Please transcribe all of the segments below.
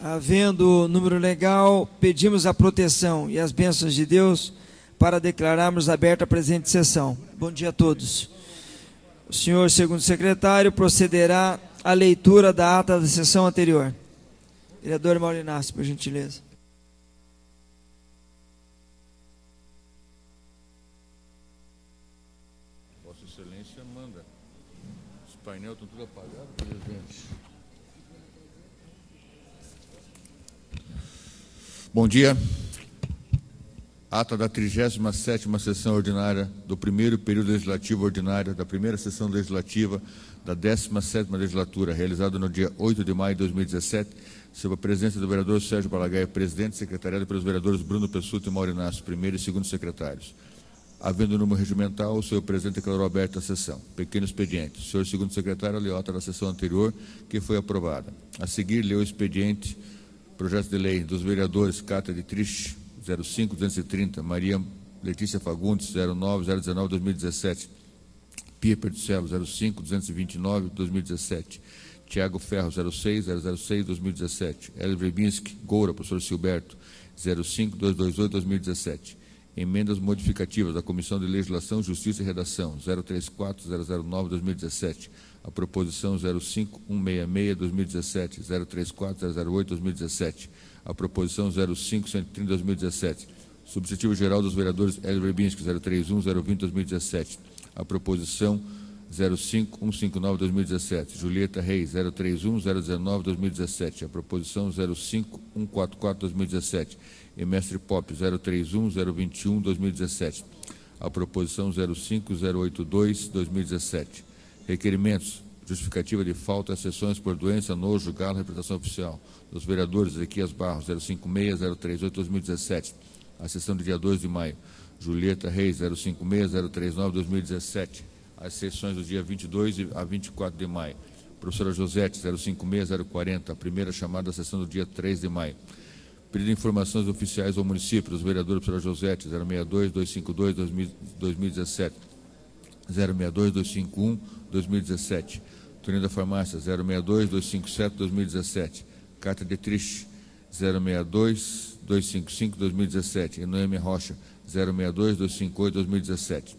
Havendo número legal, pedimos a proteção e as bênçãos de Deus para declararmos aberta a presente sessão. Bom dia a todos. O senhor segundo secretário procederá à leitura da ata da sessão anterior. Vereador Maurinácio, por gentileza. Vossa Excelência manda. Os painéis estão tudo apagados, presidente. Bom dia. Ata da 37ª sessão ordinária do primeiro período legislativo ordinário da primeira sessão legislativa da 17ª legislatura, realizada no dia 8 de maio de 2017, sob a presença do vereador Sérgio Balaguer, presidente, secretariado pelos vereadores Bruno Pessuto e Maurinácio, primeiro e segundo secretários. Havendo número regimental, o senhor presidente declarou aberta a sessão. Pequeno expediente. O senhor segundo secretário leu a ata da sessão anterior, que foi aprovada. A seguir, leu o expediente, projeto de lei dos vereadores Cátia de Triste, 05-230, Maria Letícia Fagundes, 09-019-2017, Pia Pertucelo, 05-229-2017, Tiago Ferro, 06-006-2017, Hélio Verbinski, Goura, professor Silberto, 05-228-2017, emendas modificativas da Comissão de Legislação, Justiça e Redação, 034-009-2017, a proposição 05-166-2017, 034-008-2017, a proposição 05-130-2017, substitutivo geral dos vereadores Hélio Verbinski, 031-020-2017, a proposição 05-159-2017, Julieta Reis, 031-019-2017, a proposição 05-144-2017, e Mestre Pop, 031-021-2017, a proposição 05-082-2017. Requerimentos, justificativa de falta, exceções por doença, nojo, galo, representação oficial, dos vereadores Ezequias Barros, 056-038-2017, a sessão de dia 2 de maio, Julieta Reis, 056-039-2017, as sessões do dia 22 a 24 de maio, professora Josete, 056-040, a primeira chamada da sessão do dia 3 de maio. Pedido de informações oficiais ao município, dos vereadores professora Josete, 062-252-2017, 062-251-2017, Toninho da Farmácia, 062-257-2017, Cátia de Triste, 062-255-2017, e Noemi Rocha, 062-258-2017.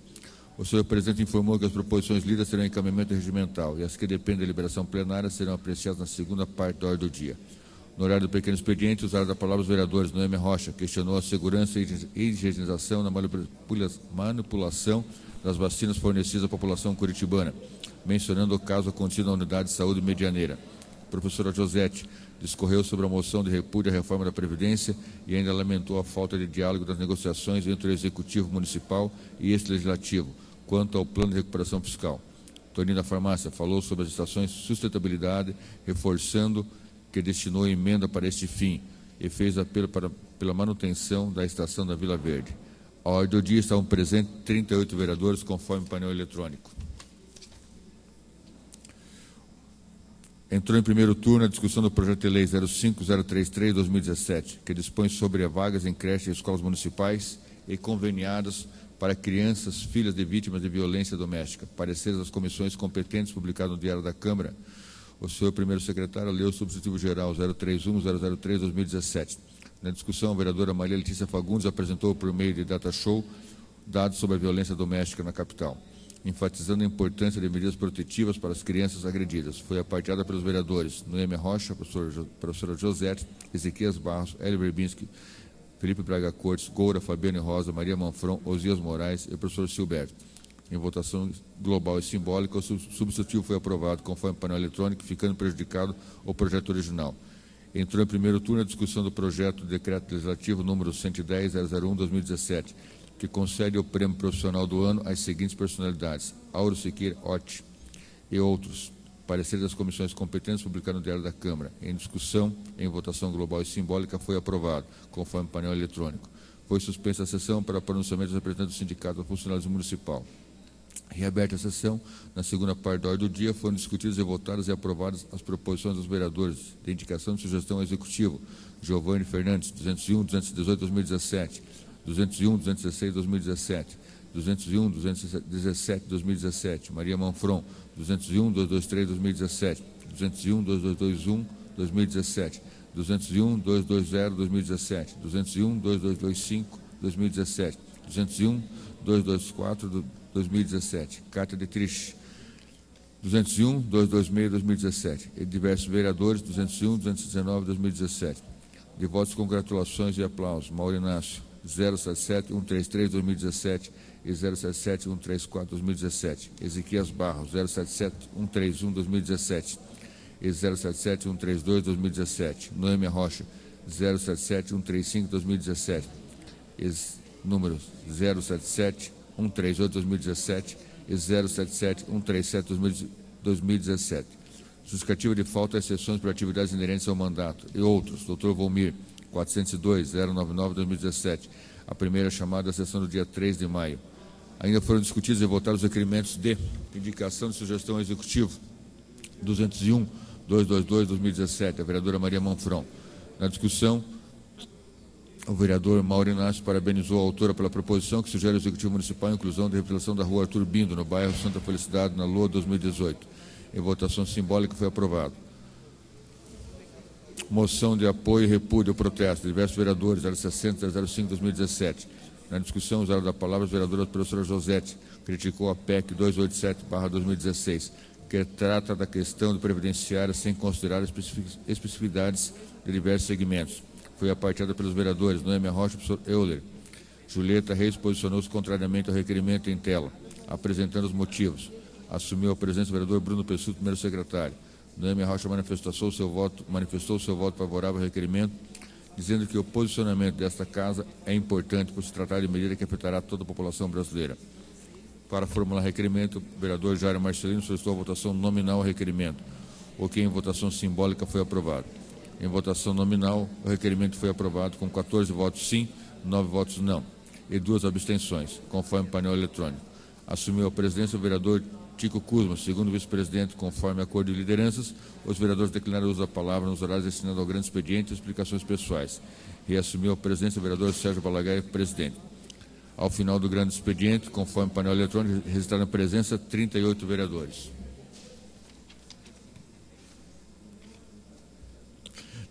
O senhor presidente informou que as proposições lidas terão encaminhamento regimental e as que dependem da deliberação plenária serão apreciadas na segunda parte da ordem do dia. No horário do pequeno expediente, usaram da palavra os vereadores Noemi Rocha, questionou a segurança e higienização na manipulação das vacinas fornecidas à população curitibana, mencionando o caso acontecido na unidade de saúde medianeira. A professora Josete discorreu sobre a moção de repúdio à reforma da Previdência e ainda lamentou a falta de diálogo das negociações entre o Executivo Municipal e este Legislativo, quanto ao plano de recuperação fiscal. Toninho da Farmácia falou sobre as estações de sustentabilidade, reforçando que destinou emenda para este fim e fez apelo pela manutenção da estação da Vila Verde. A ordem do dia estavam presentes 38 vereadores, conforme painel eletrônico. Entrou em primeiro turno a discussão do projeto de lei 05033-2017, que dispõe sobre vagas em creches e escolas municipais e conveniadas para crianças, filhas de vítimas de violência doméstica. Pareceres das comissões competentes, publicado no Diário da Câmara. O senhor primeiro secretário leu o substitutivo geral 031-003-2017. Na discussão, a vereadora Maria Letícia Fagundes apresentou por meio de data show dados sobre a violência doméstica na capital, enfatizando a importância de medidas protetivas para as crianças agredidas. Foi apartilhada pelos vereadores Noemi Rocha, professora Josete, Ezequias Barros, Hélio Verbinski, Felipe Braga Cortes, Goura, Fabiane Rosa, Maria Manfron, Osias Moraes e o professor Silberto. Em votação global e simbólica, o substitutivo foi aprovado conforme painel eletrônico, ficando prejudicado o projeto original. Entrou em primeiro turno a discussão do projeto de decreto legislativo número 110-001-2017, que concede o prêmio profissional do ano às seguintes personalidades: Auro Siqueira Otti e outros. Parecer das comissões competentes publicado no Diário da Câmara. Em discussão, em votação global e simbólica, foi aprovado, conforme painel eletrônico. Foi suspensa a sessão para pronunciamento dos representantes do Sindicato do Funcionários Municipal. Reaberta a sessão, na segunda parte da ordem do dia, foram discutidas e votadas e aprovadas as proposições dos vereadores de indicação de sugestão ao Executivo: Giovanni Fernandes, 201-218-2017, 201-216-2017, 201-217-2017, Maria Manfron, 201-223-2017, 201-2221-2017, 201, 220, 2017, 201, 2225, 2017, 201, 224, 2017, Carta de Triste, 201, 226, 2017, e diversos vereadores, 201, 219, 2017. De votos, congratulações e aplausos, Mauro Inácio, 077, 133, 2017 e 077, 134, 2017. Ezequias Barros, 077, 131, 2017 e 077, 132, 2017. Noêmia Rocha, 077, 135, 2017. Números 077, 138, 2017 e 077, 137, 2017. Justificativa de falta às exceções por atividades inerentes ao mandato. E outros, Dr. Volmir, 402, 099, 2017. A primeira chamada à sessão do dia 3 de maio. Ainda foram discutidos e votados os requerimentos de indicação de sugestão ao Executivo. 201, 222, 2017. A vereadora Maria Manfron. Na discussão, o vereador Mauro Inácio parabenizou a autora pela proposição que sugere ao Executivo Municipal a inclusão da revitalização da rua Arthur Bindo, no bairro Santa Felicidade, na LOA 2018. Em votação simbólica foi aprovado. Moção de apoio e repúdio ao protesto. Diversos vereadores, 060, 005, 2017. Na discussão, usaram da palavra a vereadora professora Josete, criticou a PEC 287/2016, que trata da questão do previdenciário sem considerar as especificidades de diversos segmentos. Foi apartada pelos vereadores Noêmia Rocha e professor Euler. Julieta Reis posicionou-se contrariamente ao requerimento em tela, apresentando os motivos. Assumiu a presença o vereador Bruno Pessuto, primeiro secretário. Noêmia Rocha manifestou o seu voto favorável ao requerimento, dizendo que o posicionamento desta casa é importante por se tratar de medida que afetará toda a população brasileira. Para formular requerimento, o vereador Jairo Marcelino solicitou a votação nominal ao requerimento, o que em votação simbólica foi aprovado. Em votação nominal, o requerimento foi aprovado com 14 votos sim, 9 votos não e 2 abstenções, conforme painel eletrônico. Assumiu a presidência o vereador Tico Kuzma, segundo vice-presidente, conforme acordo de lideranças. Os vereadores declinaram o uso da palavra nos horários destinados ao grande expediente e explicações pessoais. Reassumiu a presidência o vereador Sérgio Balaguer, presidente. Ao final do grande expediente, conforme painel eletrônico, registraram a presença 38 vereadores.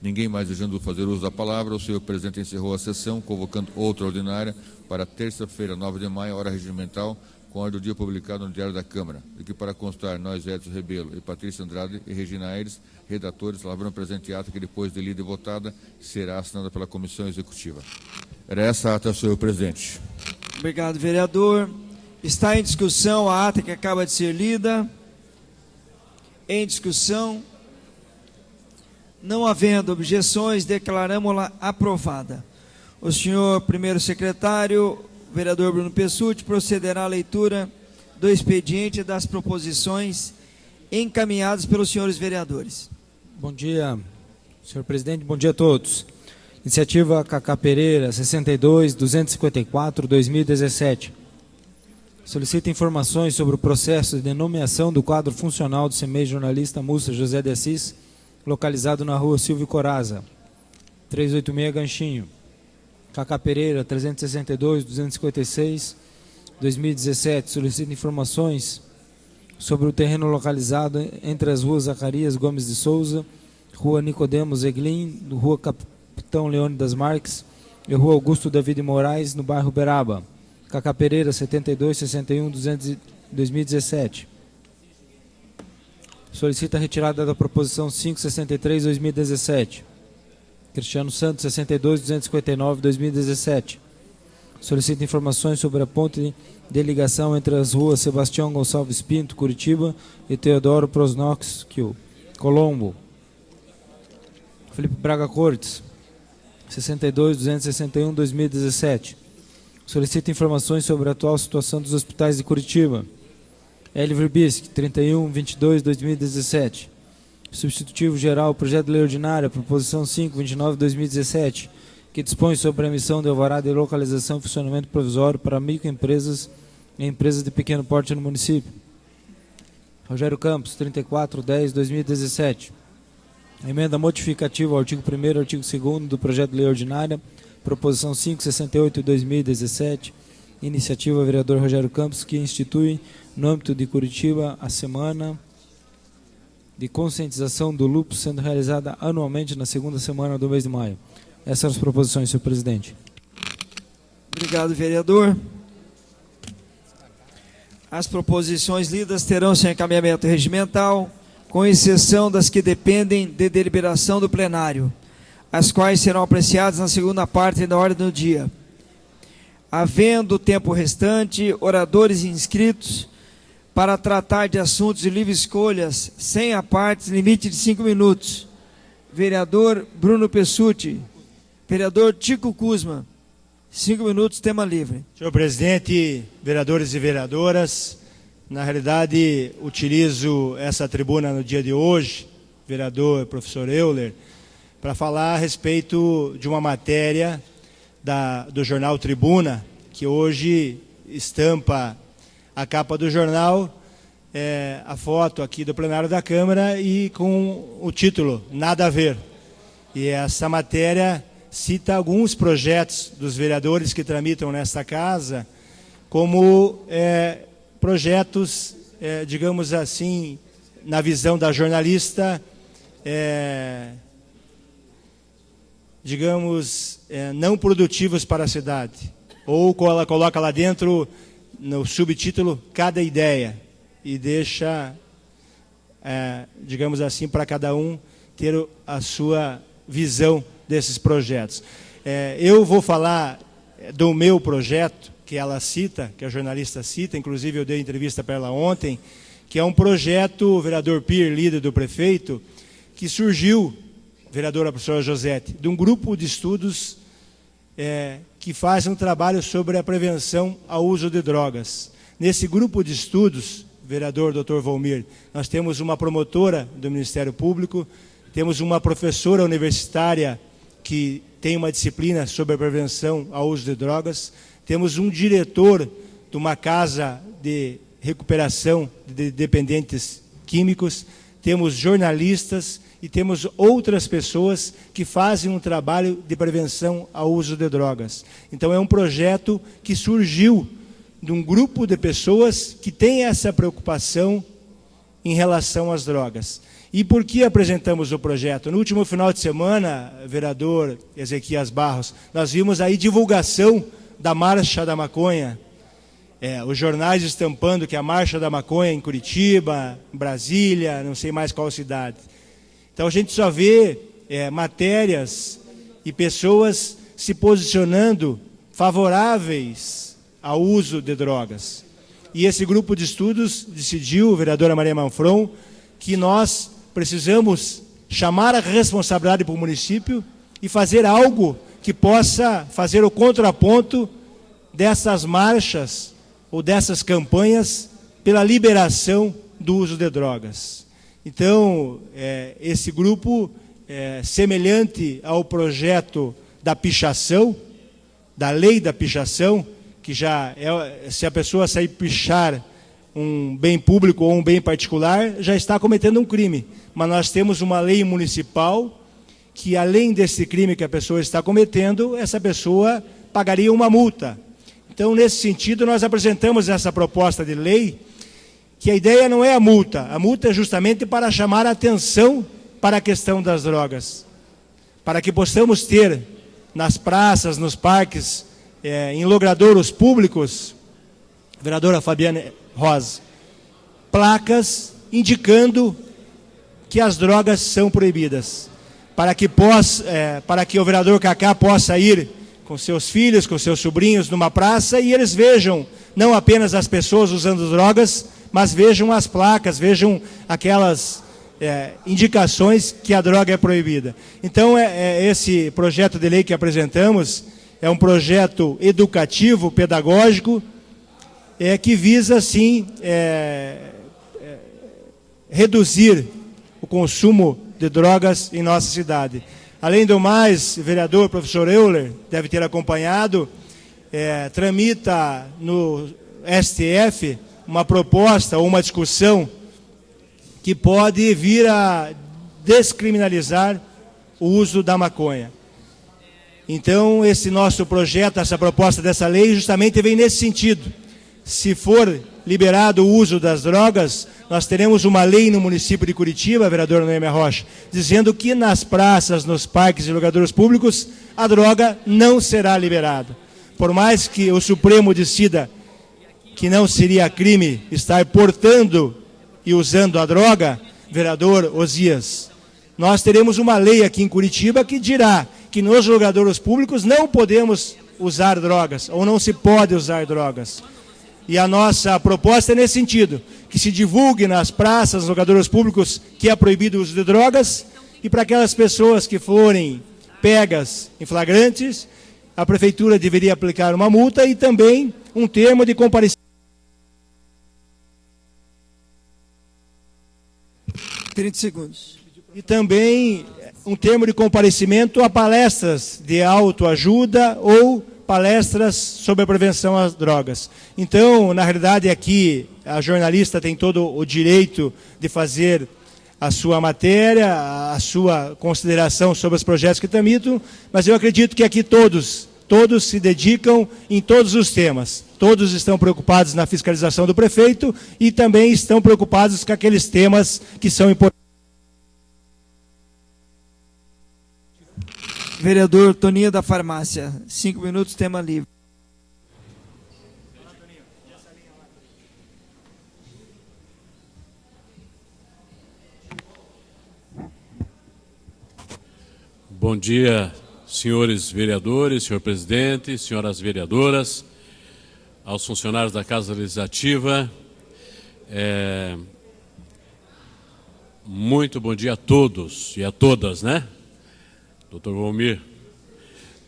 Ninguém mais desejando fazer uso da palavra, o senhor presidente encerrou a sessão, convocando outra ordinária para terça-feira, 9 de maio, hora regimental, com a ordem do dia publicado no Diário da Câmara, e que para constar, nós, Edson Rebelo e Patrícia Andrade e Regina Aires, redatores, lavram presente ata que depois de lida e votada, será assinada pela Comissão Executiva. Era essa a ata, senhor presidente. Obrigado, vereador. Está em discussão a ata que acaba de ser lida. Em discussão. Não havendo objeções, declaramos-la aprovada. O senhor primeiro secretário, vereador Bruno Pessutti, procederá à leitura do expediente das proposições encaminhadas pelos senhores vereadores. Bom dia, senhor presidente, bom dia a todos. Iniciativa Cacá Pereira, 62.254/2017. Solicita informações sobre o processo de nomeação do quadro funcional do CEMEI jornalista Múcio José de Assis, localizado na rua Silvio Coraza, 386 Ganchinho. Cacá Pereira, 362.256/2017. Solicita informações sobre o terreno localizado entre as ruas Zacarias Gomes de Souza, rua Nicodemos Eglin, rua Capitão Leônidas Marques e rua Augusto David Moraes, no bairro Uberaba. Cacá Pereira, 72.61/2017. Solicita a retirada da proposição 563/2017. Cristiano Santos, 62.259/2017. Solicita informações sobre a ponte de ligação entre as ruas Sebastião Gonçalves Pinto, Curitiba, e Teodoro Prosnóquio, Colombo. Felipe Braga Cortes, 62.261/2017. Solicita informações sobre a atual situação dos hospitais de Curitiba. Hélio Verbisque, 31.22/2017. Substitutivo geral, projeto de lei ordinária, proposição 529/2017, que dispõe sobre a emissão de alvará de localização e funcionamento provisório para microempresas e empresas de pequeno porte no município. Rogério Campos, 34.10/2017. Emenda modificativa ao artigo 1º e artigo 2º do projeto de lei ordinária, proposição 568/2017, iniciativa vereador Rogério Campos, que institui no âmbito de Curitiba a semana de conscientização do lúpus, sendo realizada anualmente na segunda semana do mês de maio. Essas são as proposições, senhor presidente. Obrigado, vereador. As proposições lidas terão seu encaminhamento regimental, com exceção das que dependem de deliberação do plenário, as quais serão apreciadas na segunda parte da ordem do dia. Havendo tempo restante, oradores inscritos para tratar de assuntos de livre escolhas, sem apartes, limite de 5 minutos. Vereador Bruno Pessutti. Vereador Tico Kuzma. 5 minutos, tema livre. Senhor presidente, vereadores e vereadoras, na realidade utilizo essa tribuna no dia de hoje, vereador professor Euler, para falar a respeito de uma matéria do jornal Tribuna, que hoje estampa a capa do jornal, a foto aqui do plenário da Câmara e com o título Nada a Ver. E essa matéria cita alguns projetos dos vereadores que tramitam nesta casa, como projetos, digamos assim, na visão da jornalista, digamos, não produtivos para a cidade. Ou ela coloca lá dentro, no subtítulo, cada ideia, e deixa, digamos assim, para cada um ter a sua visão desses projetos. Eu vou falar do meu projeto, que ela cita, que a jornalista cita, inclusive eu dei entrevista para ela ontem, que é um projeto, o vereador Pier, líder do prefeito, que surgiu, vereadora professora Josete, de um grupo de estudos que faz um trabalho sobre a prevenção ao uso de drogas. Nesse grupo de estudos, vereador Dr. Volmir, nós temos uma promotora do Ministério Público, temos uma professora universitária que tem uma disciplina sobre a prevenção ao uso de drogas, temos um diretor de uma casa de recuperação de dependentes químicos, temos jornalistas e temos outras pessoas que fazem um trabalho de prevenção ao uso de drogas. Então é um projeto que surgiu de um grupo de pessoas que tem essa preocupação em relação às drogas. E por que apresentamos o projeto? No último final de semana, vereador Ezequias Barros, nós vimos aí divulgação da Marcha da Maconha, os jornais estampando que a Marcha da Maconha em Curitiba, em Brasília, não sei mais qual cidade. Então a gente só vê matérias e pessoas se posicionando favoráveis ao uso de drogas. E esse grupo de estudos decidiu, vereadora Maria Manfron, que nós precisamos chamar a responsabilidade para o município e fazer algo que possa fazer o contraponto dessas marchas ou dessas campanhas pela liberação do uso de drogas. Então, esse grupo, semelhante ao projeto da pichação, da lei da pichação, que já se a pessoa sair pichar um bem público ou um bem particular, já está cometendo um crime. Mas nós temos uma lei municipal que, além desse crime que a pessoa está cometendo, essa pessoa pagaria uma multa. Então, nesse sentido, nós apresentamos essa proposta de lei, que a ideia não é a multa é justamente para chamar a atenção para a questão das drogas, para que possamos ter nas praças, nos parques, em logradouros públicos, vereadora Fabiana Rosa, placas indicando que as drogas são proibidas, para que o vereador Cacá possa ir com seus filhos, com seus sobrinhos numa praça e eles vejam não apenas as pessoas usando drogas, mas vejam as placas, vejam aquelas indicações que a droga é proibida. Então, esse projeto de lei que apresentamos é um projeto educativo, pedagógico, que visa, sim, reduzir o consumo de drogas em nossa cidade. Além do mais, o vereador professor Euler deve ter acompanhado, tramita no STF uma proposta ou uma discussão que pode vir a descriminalizar o uso da maconha. Então, esse nosso projeto, essa proposta dessa lei, justamente vem nesse sentido. se for liberado o uso das drogas, nós teremos uma lei no município de Curitiba, vereador Noêmia Rocha, dizendo que nas praças, nos parques e lugadores públicos, a droga não será liberada. Por mais que o Supremo decida que não seria crime estar portando e usando a droga, vereador Osias, nós teremos uma lei aqui em Curitiba que dirá que nos lugadores públicos não podemos usar drogas, ou não se pode usar drogas. E a nossa proposta é nesse sentido, que se divulgue nas praças, nos lugadores públicos, que é proibido o uso de drogas, e para aquelas pessoas que forem pegas em flagrantes, a prefeitura deveria aplicar uma multa e também um termo de comparecimento. 30 segundos. E também um termo de comparecimento a palestras de autoajuda ou palestras sobre a prevenção às drogas. Então, na realidade, aqui a jornalista tem todo o direito de fazer a sua matéria, a sua consideração sobre os projetos que tramitam, mas eu acredito que aqui todos se dedicam em todos os temas. Todos estão preocupados na fiscalização do prefeito e também estão preocupados com aqueles temas que são importantes. Vereador Toninho da Farmácia, 5 minutos, tema livre. Bom dia, senhores vereadores, senhor presidente, senhoras vereadoras, aos funcionários da Casa Legislativa. Muito bom dia a todos e a todas, né? Doutor Volmir,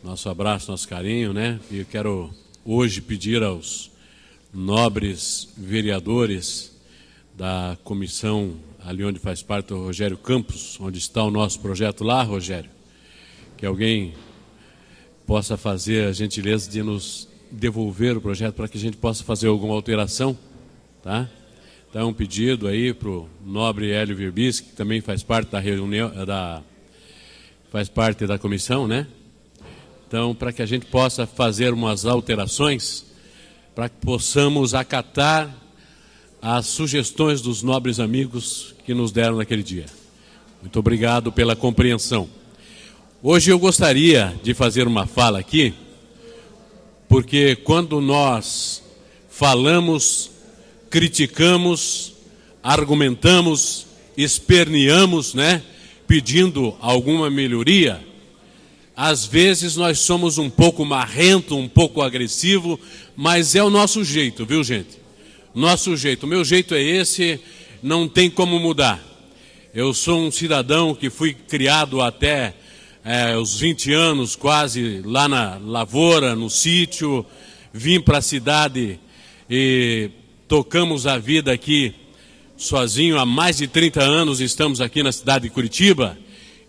nosso abraço, nosso carinho, né? E eu quero hoje pedir aos nobres vereadores da comissão, ali onde faz parte o Rogério Campos, onde está o nosso projeto lá, Rogério, que alguém possa fazer a gentileza de nos devolver o projeto para que a gente possa fazer alguma alteração, tá? Então, um pedido aí para o nobre Hélio Virbis, que também faz parte da reunião, faz parte da comissão, né? Então, para que a gente possa fazer umas alterações, para que possamos acatar as sugestões dos nobres amigos que nos deram naquele dia. Muito obrigado pela compreensão. Hoje eu gostaria de fazer uma fala aqui, porque quando nós falamos, criticamos, argumentamos, esperneamos, né? Pedindo alguma melhoria, às vezes nós somos um pouco marrento, um pouco agressivo, mas é o nosso jeito, viu, gente? Nosso jeito, o meu jeito é esse, não tem como mudar. Eu sou um cidadão que fui criado até os 20 anos, quase, lá na lavoura, no sítio, vim para a cidade e tocamos a vida aqui sozinho, há mais de 30 anos estamos aqui na cidade de Curitiba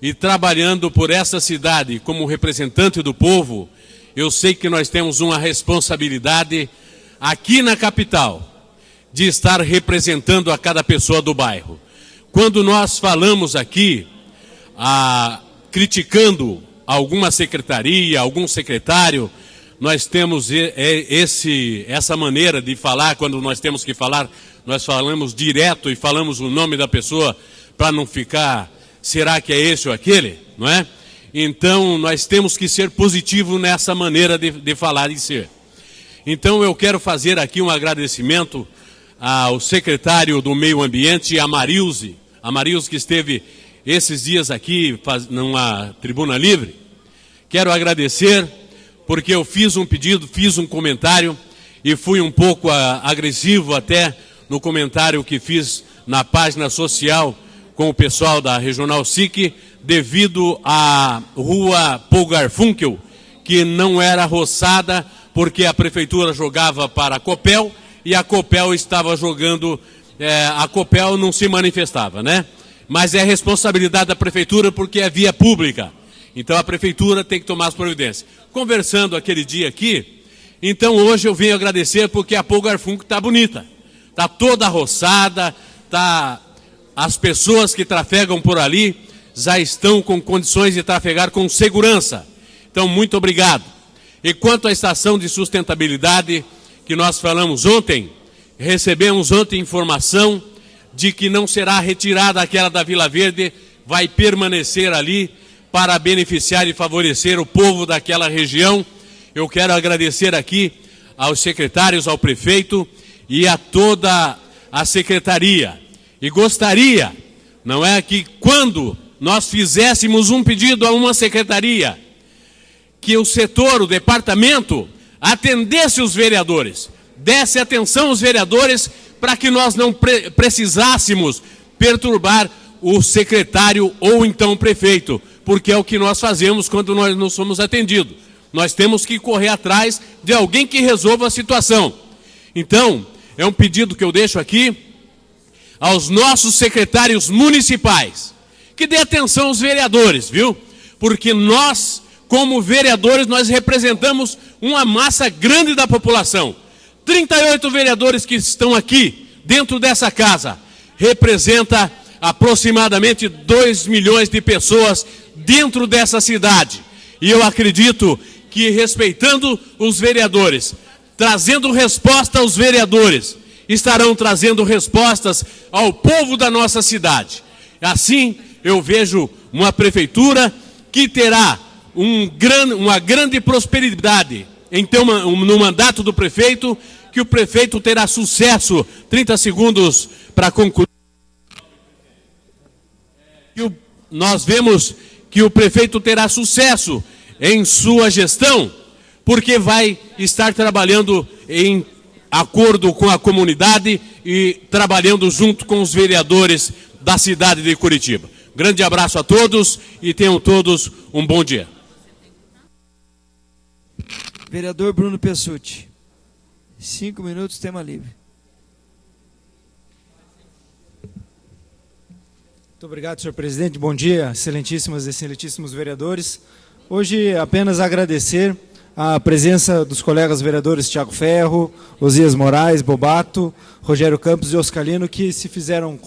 e trabalhando por essa cidade como representante do povo. Eu sei que nós temos uma responsabilidade aqui na capital de estar representando a cada pessoa do bairro. Quando nós falamos aqui, criticando alguma secretaria, algum secretário, nós temos essa maneira de falar. Quando nós temos que falar, nós falamos direto e falamos o nome da pessoa para não ficar, será que é esse ou aquele, não é? Então, nós temos que ser positivo nessa maneira de falar e ser. Então, eu quero fazer aqui um agradecimento ao secretário do Meio Ambiente, a Marilze que esteve esses dias aqui numa tribuna livre. Quero agradecer porque eu fiz um pedido, fiz um comentário e fui um pouco agressivo até no comentário que fiz na página social com o pessoal da Regional SIC, devido à rua Paul Garfunkel, que não era roçada porque a prefeitura jogava para a Copel e a Copel estava jogando, a Copel não se manifestava, né? Mas é responsabilidade da prefeitura porque é via pública. Então a prefeitura tem que tomar as providências. Conversando aquele dia aqui, então hoje eu venho agradecer porque a Paul Garfunkel está bonita. Está toda roçada, as pessoas que trafegam por ali já estão com condições de trafegar com segurança. Então, muito obrigado. E quanto à estação de sustentabilidade, que nós falamos ontem, recebemos ontem informação de que não será retirada aquela da Vila Verde, vai permanecer ali para beneficiar e favorecer o povo daquela região. Eu quero agradecer aqui aos secretários, ao prefeito e a toda a secretaria. E gostaria, não é, que quando nós fizéssemos um pedido a uma secretaria, que o setor, o departamento, atendesse os vereadores, desse atenção aos vereadores, para que nós não precisássemos perturbar o secretário ou então o prefeito, porque é o que nós fazemos quando nós não somos atendidos. Nós temos que correr atrás de alguém que resolva a situação. Então, é um pedido que eu deixo aqui aos nossos secretários municipais, que dê atenção aos vereadores, viu? Porque nós, como vereadores, nós representamos uma massa grande da população. 38 vereadores que estão aqui, dentro dessa casa, representa aproximadamente 2 milhões de pessoas dentro dessa cidade. E eu acredito que, respeitando os vereadores, trazendo resposta aos vereadores, estarão trazendo respostas ao povo da nossa cidade. Assim, eu vejo uma prefeitura que terá uma grande prosperidade. Então, no mandato do prefeito, que o prefeito terá sucesso. 30 segundos para concluir. Nós vemos que o prefeito terá sucesso em sua gestão, porque vai estar trabalhando em acordo com a comunidade e trabalhando junto com os vereadores da cidade de Curitiba. Grande abraço a todos e tenham todos um bom dia. Vereador Bruno Pessutti, 5 minutos, tema livre. Muito obrigado, senhor presidente. Bom dia, excelentíssimas e excelentíssimos vereadores. Hoje, apenas agradecer a presença dos colegas vereadores Tiago Ferro, Osias Moraes, Bobato, Rogério Campos e Oscalino, que se fizeram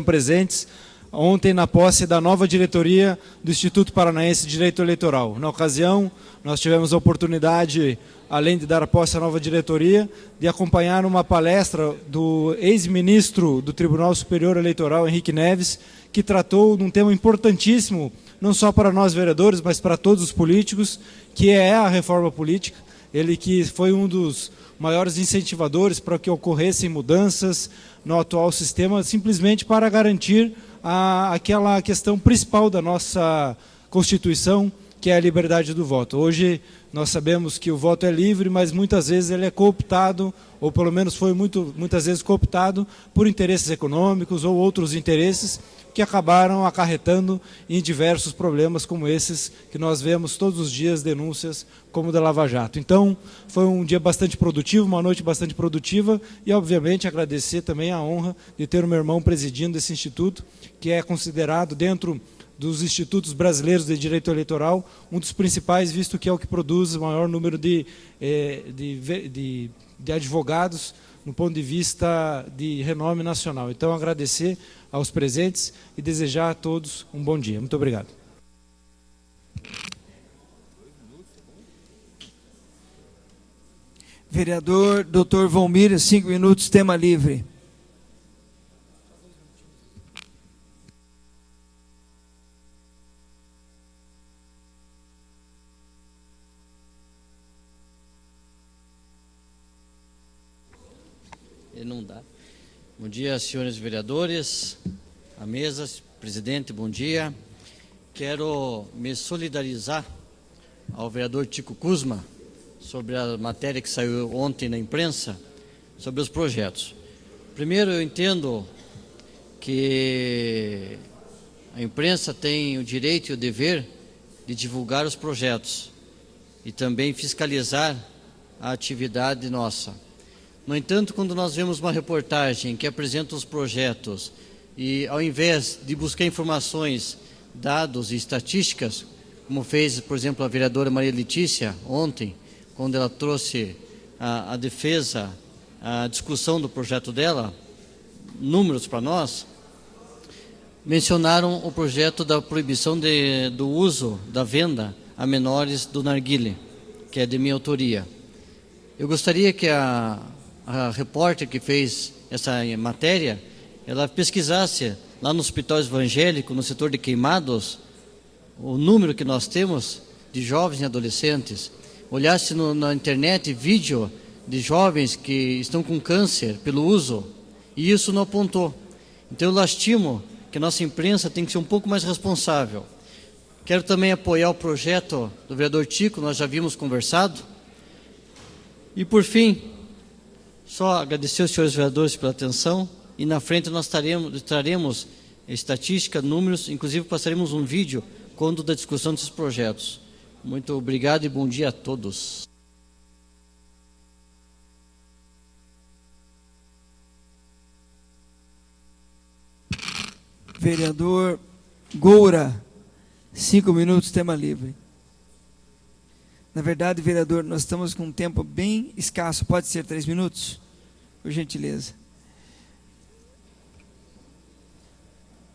presentes ontem na posse da nova diretoria do Instituto Paranaense de Direito Eleitoral. Na ocasião, nós tivemos a oportunidade, além de dar a posse à nova diretoria, de acompanhar uma palestra do ex-ministro do Tribunal Superior Eleitoral, Henrique Neves, que tratou de um tema importantíssimo, não só para nós vereadores, mas para todos os políticos, que é a reforma política. Ele que foi um dos maiores incentivadores para que ocorressem mudanças no atual sistema, simplesmente para garantir aquela questão principal da nossa Constituição, que é a liberdade do voto. Hoje nós sabemos que o voto é livre, mas muitas vezes ele é cooptado, ou pelo menos foi muitas vezes cooptado por interesses econômicos ou outros interesses que acabaram acarretando em diversos problemas como esses que nós vemos todos os dias, denúncias como o da Lava Jato. Então, foi um dia bastante produtivo, uma noite bastante produtiva e, obviamente, agradecer também a honra de ter o meu irmão presidindo esse instituto, que é considerado, dentro dos institutos brasileiros de direito eleitoral, um dos principais, visto que é o que produz o maior número de advogados no ponto de vista de renome nacional. Então, agradecer aos presentes e desejar a todos um bom dia. Muito obrigado. Vereador Dr. Valmir, 5 minutos, tema livre. Não dá. Bom dia, senhores vereadores, a mesa, presidente, bom dia. Quero me solidarizar ao vereador Tico Kuzma sobre a matéria que saiu ontem na imprensa sobre os projetos. Primeiro, eu entendo que a imprensa tem o direito e o dever de divulgar os projetos e também fiscalizar a atividade nossa. No entanto, quando nós vemos uma reportagem que apresenta os projetos e, ao invés de buscar informações, dados e estatísticas, como fez, por exemplo, a vereadora Maria Letícia ontem, quando ela trouxe a defesa, a discussão do projeto dela, números para nós, mencionaram o projeto da proibição do uso, da venda a menores do narguilé, que é de minha autoria. Eu gostaria que a repórter que fez essa matéria, ela pesquisasse lá no Hospital Evangélico, no setor de queimados, o número que nós temos de jovens e adolescentes, olhasse na internet vídeo de jovens que estão com câncer pelo uso, e isso não apontou. Então eu lastimo que a nossa imprensa tem que ser um pouco mais responsável. Quero também apoiar o projeto do vereador Tico, nós já havíamos conversado. E por fim, só agradecer aos senhores vereadores pela atenção, e na frente nós traremos estatística, números, inclusive passaremos um vídeo quando da discussão desses projetos. Muito obrigado e bom dia a todos. Vereador Goura, 5 minutos, tema livre. Na verdade, vereador, nós estamos com um tempo bem escasso. Pode ser 3 minutos? Por gentileza.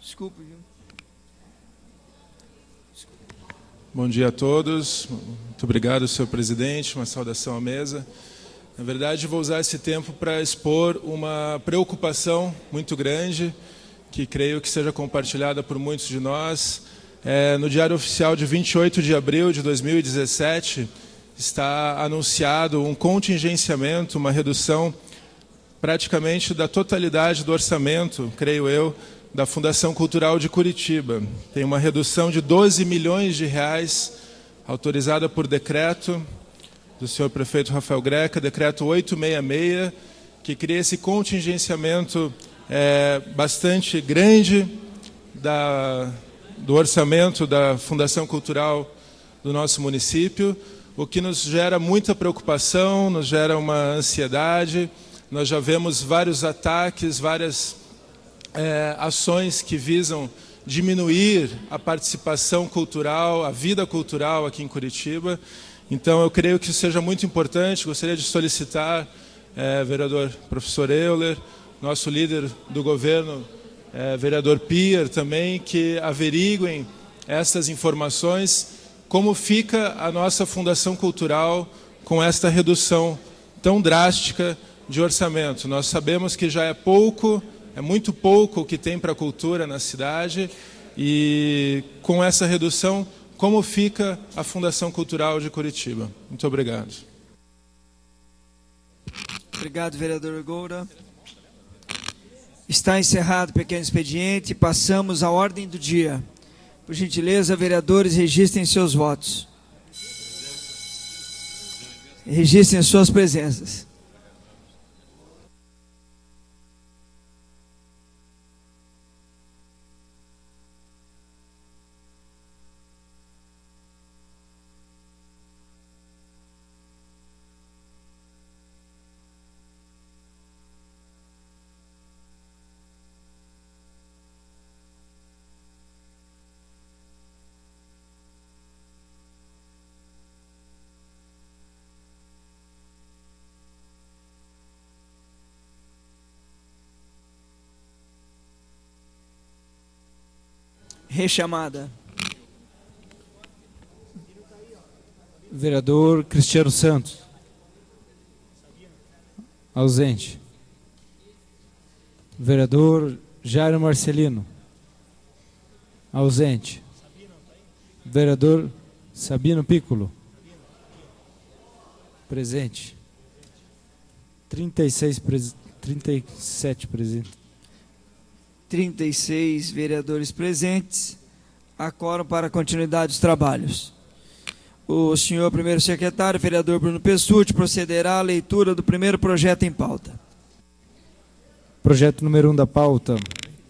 Desculpe, viu? Bom dia a todos. Muito obrigado, senhor presidente. Uma saudação à mesa. Na verdade, vou usar esse tempo para expor uma preocupação muito grande, que creio que seja compartilhada por muitos de nós. No Diário Oficial de 28 de abril de 2017, está anunciado um contingenciamento, uma redução praticamente da totalidade do orçamento, creio eu, da Fundação Cultural de Curitiba. Tem uma redução de 12 milhões de reais, autorizada por decreto do senhor prefeito Rafael Greca, decreto 866, que cria esse contingenciamento bastante grande do orçamento da Fundação Cultural do nosso município, o que nos gera muita preocupação, nos gera uma ansiedade. Nós já vemos vários ataques, várias ações que visam diminuir a participação cultural, a vida cultural aqui em Curitiba. Então, eu creio que isso seja muito importante. Gostaria de solicitar, vereador professor Euler, nosso líder do governo, vereador Pier, também, que averiguem essas informações, como fica a nossa Fundação Cultural com esta redução tão drástica de orçamento. Nós sabemos que já é pouco, é muito pouco o que tem para a cultura na cidade, e com essa redução, como fica a Fundação Cultural de Curitiba? Muito obrigado. Obrigado, vereador Goura. Está encerrado o pequeno expediente. Passamos à ordem do dia. Por gentileza, vereadores, registrem seus votos. Registrem suas presenças. Rechamada. Vereador Cristiano Santos. Ausente. Vereador Jairo Marcelino. Ausente. Vereador Sabino Piccolo. Presente. 37 presentes. 36 vereadores presentes. Há quórum para a continuidade dos trabalhos. O senhor primeiro secretário, vereador Bruno Pessutti, procederá à leitura do primeiro projeto em pauta. Projeto número 1 da pauta.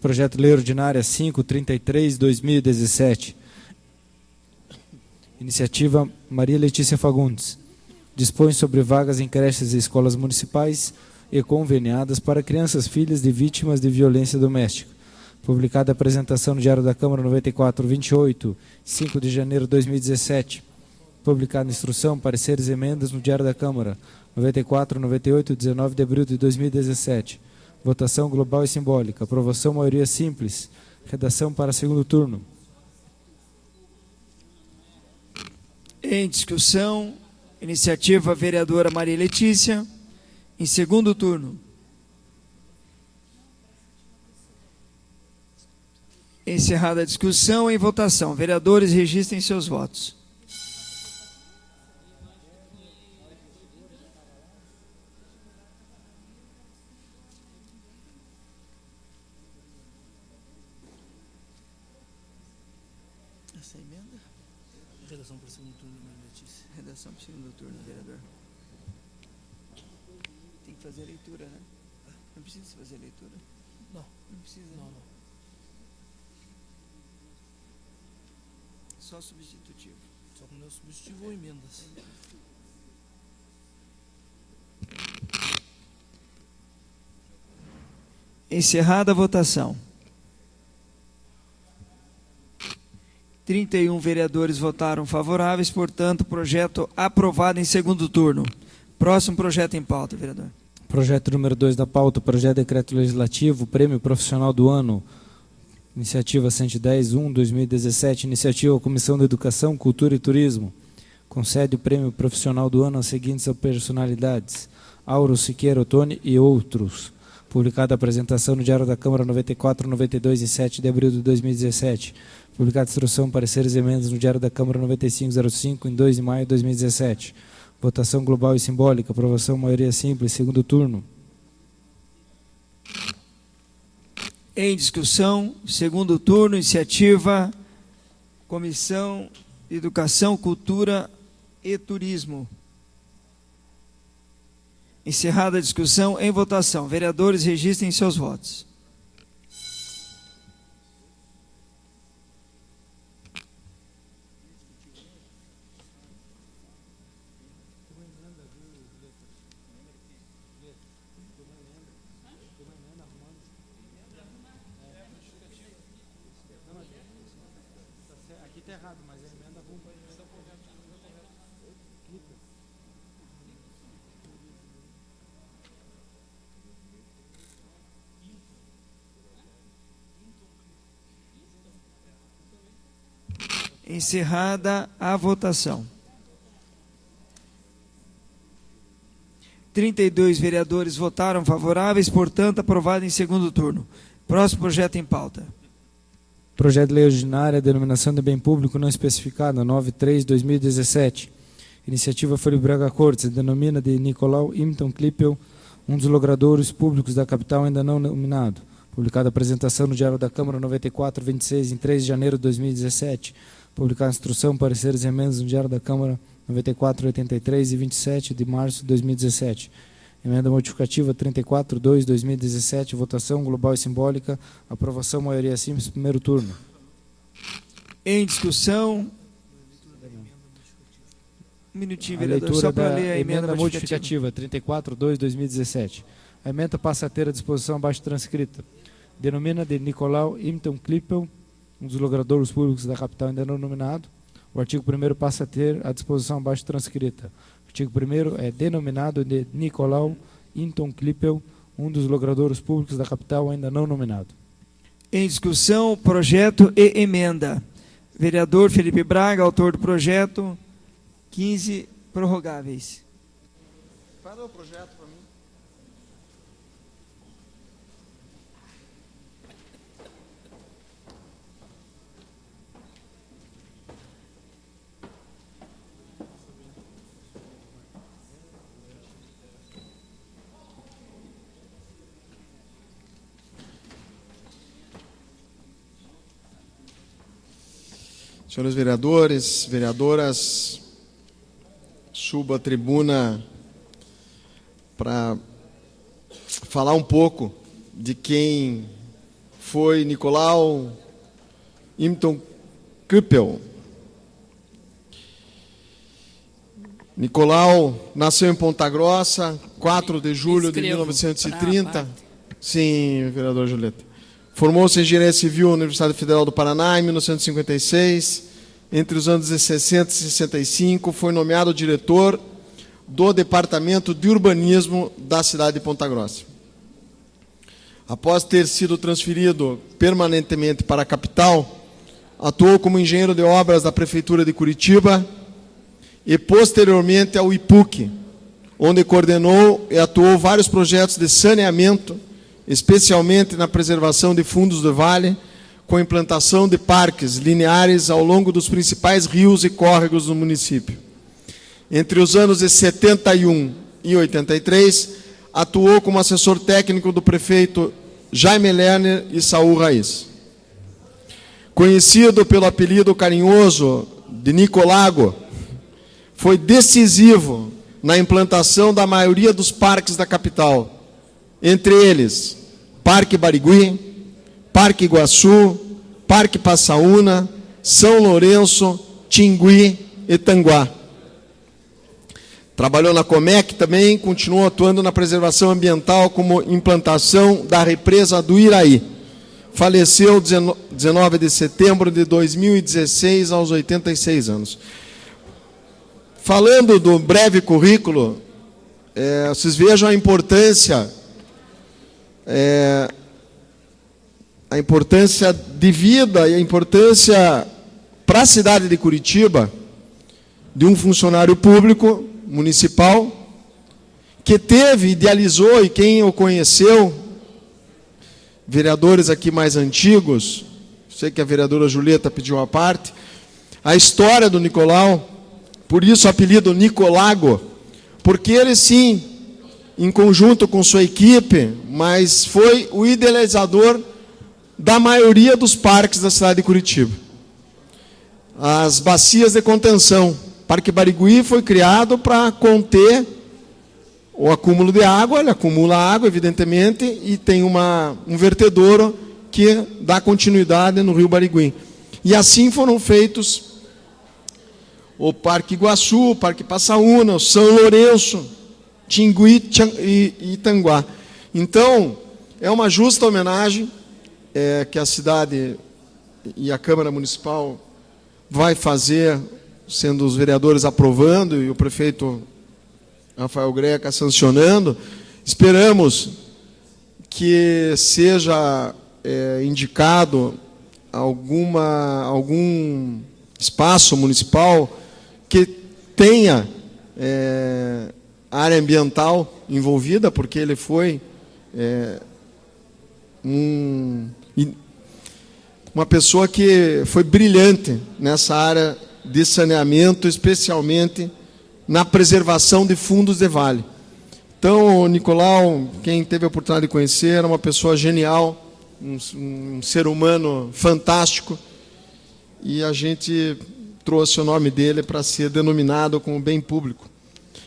Projeto de Lei Ordinária 533/2017. Iniciativa Maria Letícia Fagundes. Dispõe sobre vagas em creches e escolas municipais e conveniadas para crianças filhas de vítimas de violência doméstica. Publicada a apresentação no Diário da Câmara 94/28, 5 de janeiro de 2017. Publicada instrução, pareceres e emendas no Diário da Câmara 94, 98, 19 de abril de 2017. Votação global e simbólica. Aprovação maioria simples. Redação para segundo turno. Em discussão, Iniciativa vereadora Maria Letícia, em segundo turno. Encerrada a discussão, em votação. Vereadores, registrem seus votos. Essa emenda? Redação para o segundo turno, Maria Letícia. Redação para o segundo turno, vereador. Tem que fazer a leitura, né? Não precisa fazer a leitura? Não. Não precisa. Não, não. Só substitutivo. Só quando é substitutivo ou emendas. Encerrada a votação. 31 vereadores votaram favoráveis, portanto, projeto aprovado em segundo turno. Próximo projeto em pauta, vereador. Projeto número 2 da pauta, projeto de decreto legislativo, prêmio profissional do ano, iniciativa 110/2017, iniciativa Comissão de Educação, Cultura e Turismo. Concede o prêmio profissional do ano às seguintes personalidades: Auro Siqueira Ottoni e outros. Publicada a apresentação no Diário da Câmara 94, 92 e 7 de abril de 2017. Publicada instrução, pareceres e emendas no Diário da Câmara 9505, em 2 de maio de 2017. Votação global e simbólica, aprovação maioria simples, segundo turno. Em discussão, segundo turno, iniciativa Comissão de Educação, Cultura e Turismo. Encerrada a discussão, em votação. Vereadores, registrem seus votos. Aqui está errado, mas a emenda Encerrada a votação. 32 vereadores votaram favoráveis, portanto, aprovado em segundo turno. Próximo projeto em pauta. Projeto de lei ordinária, denominação de bem público não especificada, 93/2017. Iniciativa Folha Braga Cortes, denomina de Nicolau Imton Klippel, um dos logradouros públicos da capital ainda não nominado. Publicada a apresentação no Diário da Câmara 94/26, em 3 de janeiro de 2017. Publicada a instrução, pareceres e emendas no Diário da Câmara 94/83 e 27 de março de 2017. Emenda modificativa 34/2/2017, votação global e simbólica, aprovação maioria simples, primeiro turno. Em discussão. Um minutinho, vereador, leitura só para da ler a emenda modificativa 34/2/2017. A emenda passa a ter a disposição abaixo transcrita. Denomina de Nicolau Imton Klippel, um dos logradouros públicos da capital ainda não nominado. O artigo 1º passa a ter a disposição abaixo transcrita. O artigo 1º é denominado de Nicolau Imton Klippel, um dos logradouros públicos da capital ainda não nominado. Em discussão, projeto e emenda. Vereador Felipe Braga, autor do projeto, 15 prorrogáveis. Para o projeto para mim. Senhores vereadores, vereadoras, subo à tribuna para falar um pouco de quem foi Nicolau Imton Klippel. Nicolau nasceu em Ponta Grossa, 4 de julho de 1930. Sim, vereador Julieta. Formou-se em Engenharia Civil na Universidade Federal do Paraná em 1956. Entre os anos de 60 e 65, foi nomeado diretor do Departamento de Urbanismo da cidade de Ponta Grossa. Após ter sido transferido permanentemente para a capital, atuou como engenheiro de obras da Prefeitura de Curitiba e posteriormente ao IPUC, onde coordenou e atuou vários projetos de saneamento, especialmente na preservação de fundos do vale, com a implantação de parques lineares ao longo dos principais rios e córregos do município. Entre os anos de 71 e 83, atuou como assessor técnico do prefeito Jaime Lerner e Saul Raiz. Conhecido pelo apelido carinhoso de Nicolago, foi decisivo na implantação da maioria dos parques da capital, entre eles Parque Barigui, Parque Iguaçu, Parque Passaúna, São Lourenço, Tingui e Tanguá. Trabalhou na Comec também, continuou atuando na preservação ambiental como implantação da represa do Iraí. Faleceu 19 de setembro de 2016, aos 86 anos. Falando do breve currículo, vocês vejam a importância de vida e a importância para a cidade de Curitiba de um funcionário público municipal que teve, idealizou, e quem o conheceu, vereadores aqui mais antigos, sei que a vereadora Julieta pediu uma parte, a história do Nicolau, por isso o apelido Nicolago, porque ele sim, em conjunto com sua equipe, mas foi o idealizador da maioria dos parques da cidade de Curitiba. As bacias de contenção. Parque Barigui foi criado para conter o acúmulo de água, ele acumula água, evidentemente, e tem um vertedouro que dá continuidade no rio Barigui. E assim foram feitos o Parque Iguaçu, o Parque Passaúna, o São Lourenço, Tingui e Tanguá. Então, é uma justa homenagem que a cidade e a Câmara Municipal vai fazer, sendo os vereadores aprovando e o prefeito Rafael Greca sancionando. Esperamos que seja indicado algum espaço municipal que tenha área ambiental envolvida, porque ele foi uma pessoa que foi brilhante nessa área de saneamento, especialmente na preservação de fundos de vale. Então, o Nicolau, quem teve a oportunidade de conhecer, era uma pessoa genial, um ser humano fantástico, e a gente trouxe o nome dele para ser denominado como bem público.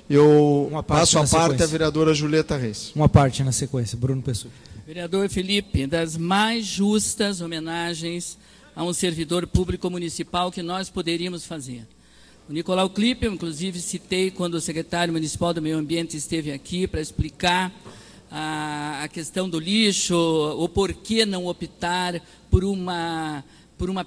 Eu passo a parte à vereadora Julieta Reis. Uma parte na sequência, Bruno Pessutti. Vereador Felipe, das mais justas homenagens a um servidor público municipal que nós poderíamos fazer. O Nicolau Klippe, eu inclusive citei quando o secretário municipal do Meio Ambiente esteve aqui para explicar a questão do lixo, o porquê não optar por uma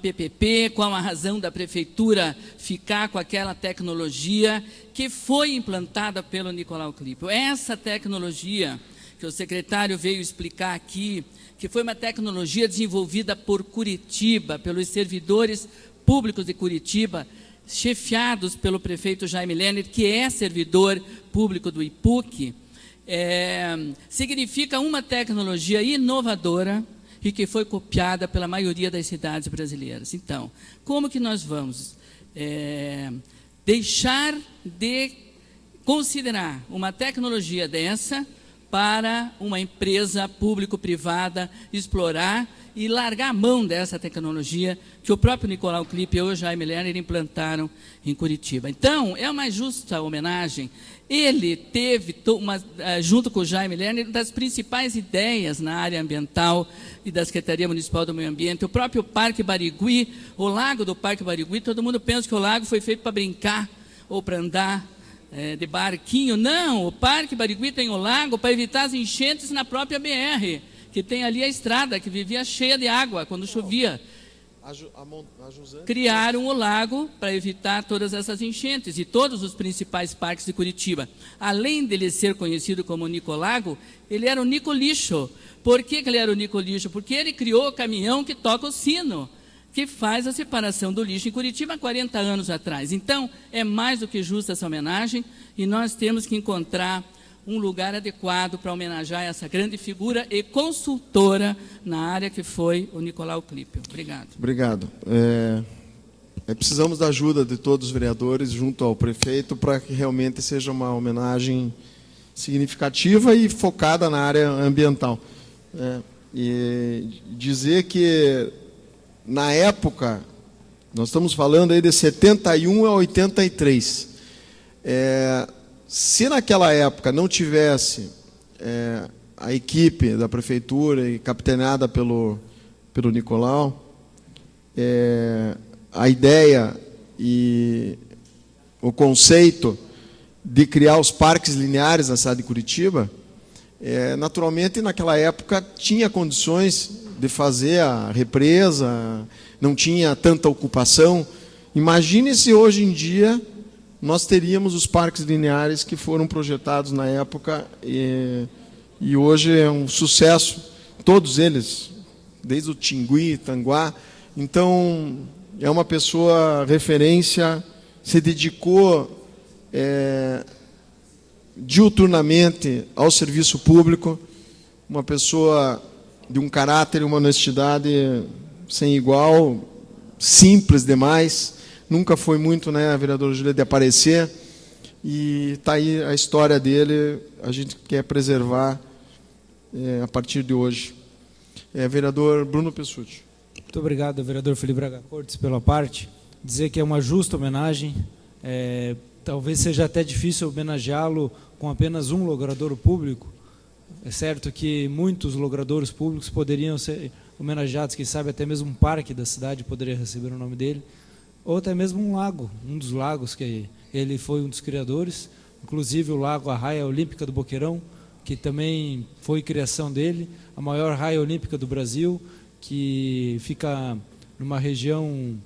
PPP, qual a razão da prefeitura ficar com aquela tecnologia que foi implantada pelo Nicolau Klippe. Essa tecnologia que o secretário veio explicar aqui, que foi uma tecnologia desenvolvida por Curitiba, pelos servidores públicos de Curitiba, chefiados pelo prefeito Jaime Lerner, que é servidor público do IPUC, significa uma tecnologia inovadora e que foi copiada pela maioria das cidades brasileiras. Então, como que nós vamos deixar de considerar uma tecnologia dessa para uma empresa público-privada explorar e largar a mão dessa tecnologia que o próprio Nicolau Klippe e o Jaime Lerner implantaram em Curitiba? Então, é uma justa homenagem. Ele teve, junto com o Jaime Lerner, uma das principais ideias na área ambiental e da Secretaria Municipal do Meio Ambiente. O próprio Parque Barigui, o lago do Parque Barigui, todo mundo pensa que o lago foi feito para brincar ou para andar de barquinho. Não, o Parque Barigui tem o lago para evitar as enchentes na própria BR, que tem ali a estrada, que vivia cheia de água quando chovia. Criaram o lago para evitar todas essas enchentes, e todos os principais parques de Curitiba. Além dele ser conhecido como Nicolago, ele era o Nicolixo. Por que ele era o Nicolixo? Porque ele criou o caminhão que toca o sino. que faz a separação do lixo em Curitiba há 40 anos atrás. Então, é mais do que justa essa homenagem e nós temos que encontrar um lugar adequado para homenagear essa grande figura e consultora na área que foi o Nicolau Klippel. Obrigado. Obrigado. Precisamos da ajuda de todos os vereadores junto ao prefeito para que realmente seja uma homenagem significativa e focada na área ambiental. E dizer que, na época, nós estamos falando aí de 71 a 83, se naquela época não tivesse a equipe da prefeitura e capitaneada pelo Nicolau, a ideia e o conceito de criar os parques lineares na cidade de Curitiba, naturalmente, naquela época, tinha condições de fazer a represa, não tinha tanta ocupação. Imagine se hoje em dia nós teríamos os parques lineares que foram projetados na época e hoje é um sucesso, todos eles, desde o Tingui, Tanguá. Então, é uma pessoa referência, se dedicou diuturnamente ao serviço público, uma pessoa de um caráter e uma honestidade sem igual, simples demais, nunca foi muito, né, vereador Julieta, de aparecer, e está aí a história dele, a gente quer preservar a partir de hoje. Vereador Bruno Pessutti. Muito obrigado, vereador Felipe Braga Cortes, pela parte. Dizer que é uma justa homenagem. Talvez seja até difícil homenageá-lo com apenas um logradouro público. É certo que muitos logradouros públicos poderiam ser homenageados, quem sabe até mesmo um parque da cidade poderia receber o nome dele, ou até mesmo um lago, um dos lagos que ele foi um dos criadores, inclusive o lago Arraia Olímpica do Boqueirão, que também foi criação dele, a maior raia olímpica do Brasil, que fica numa região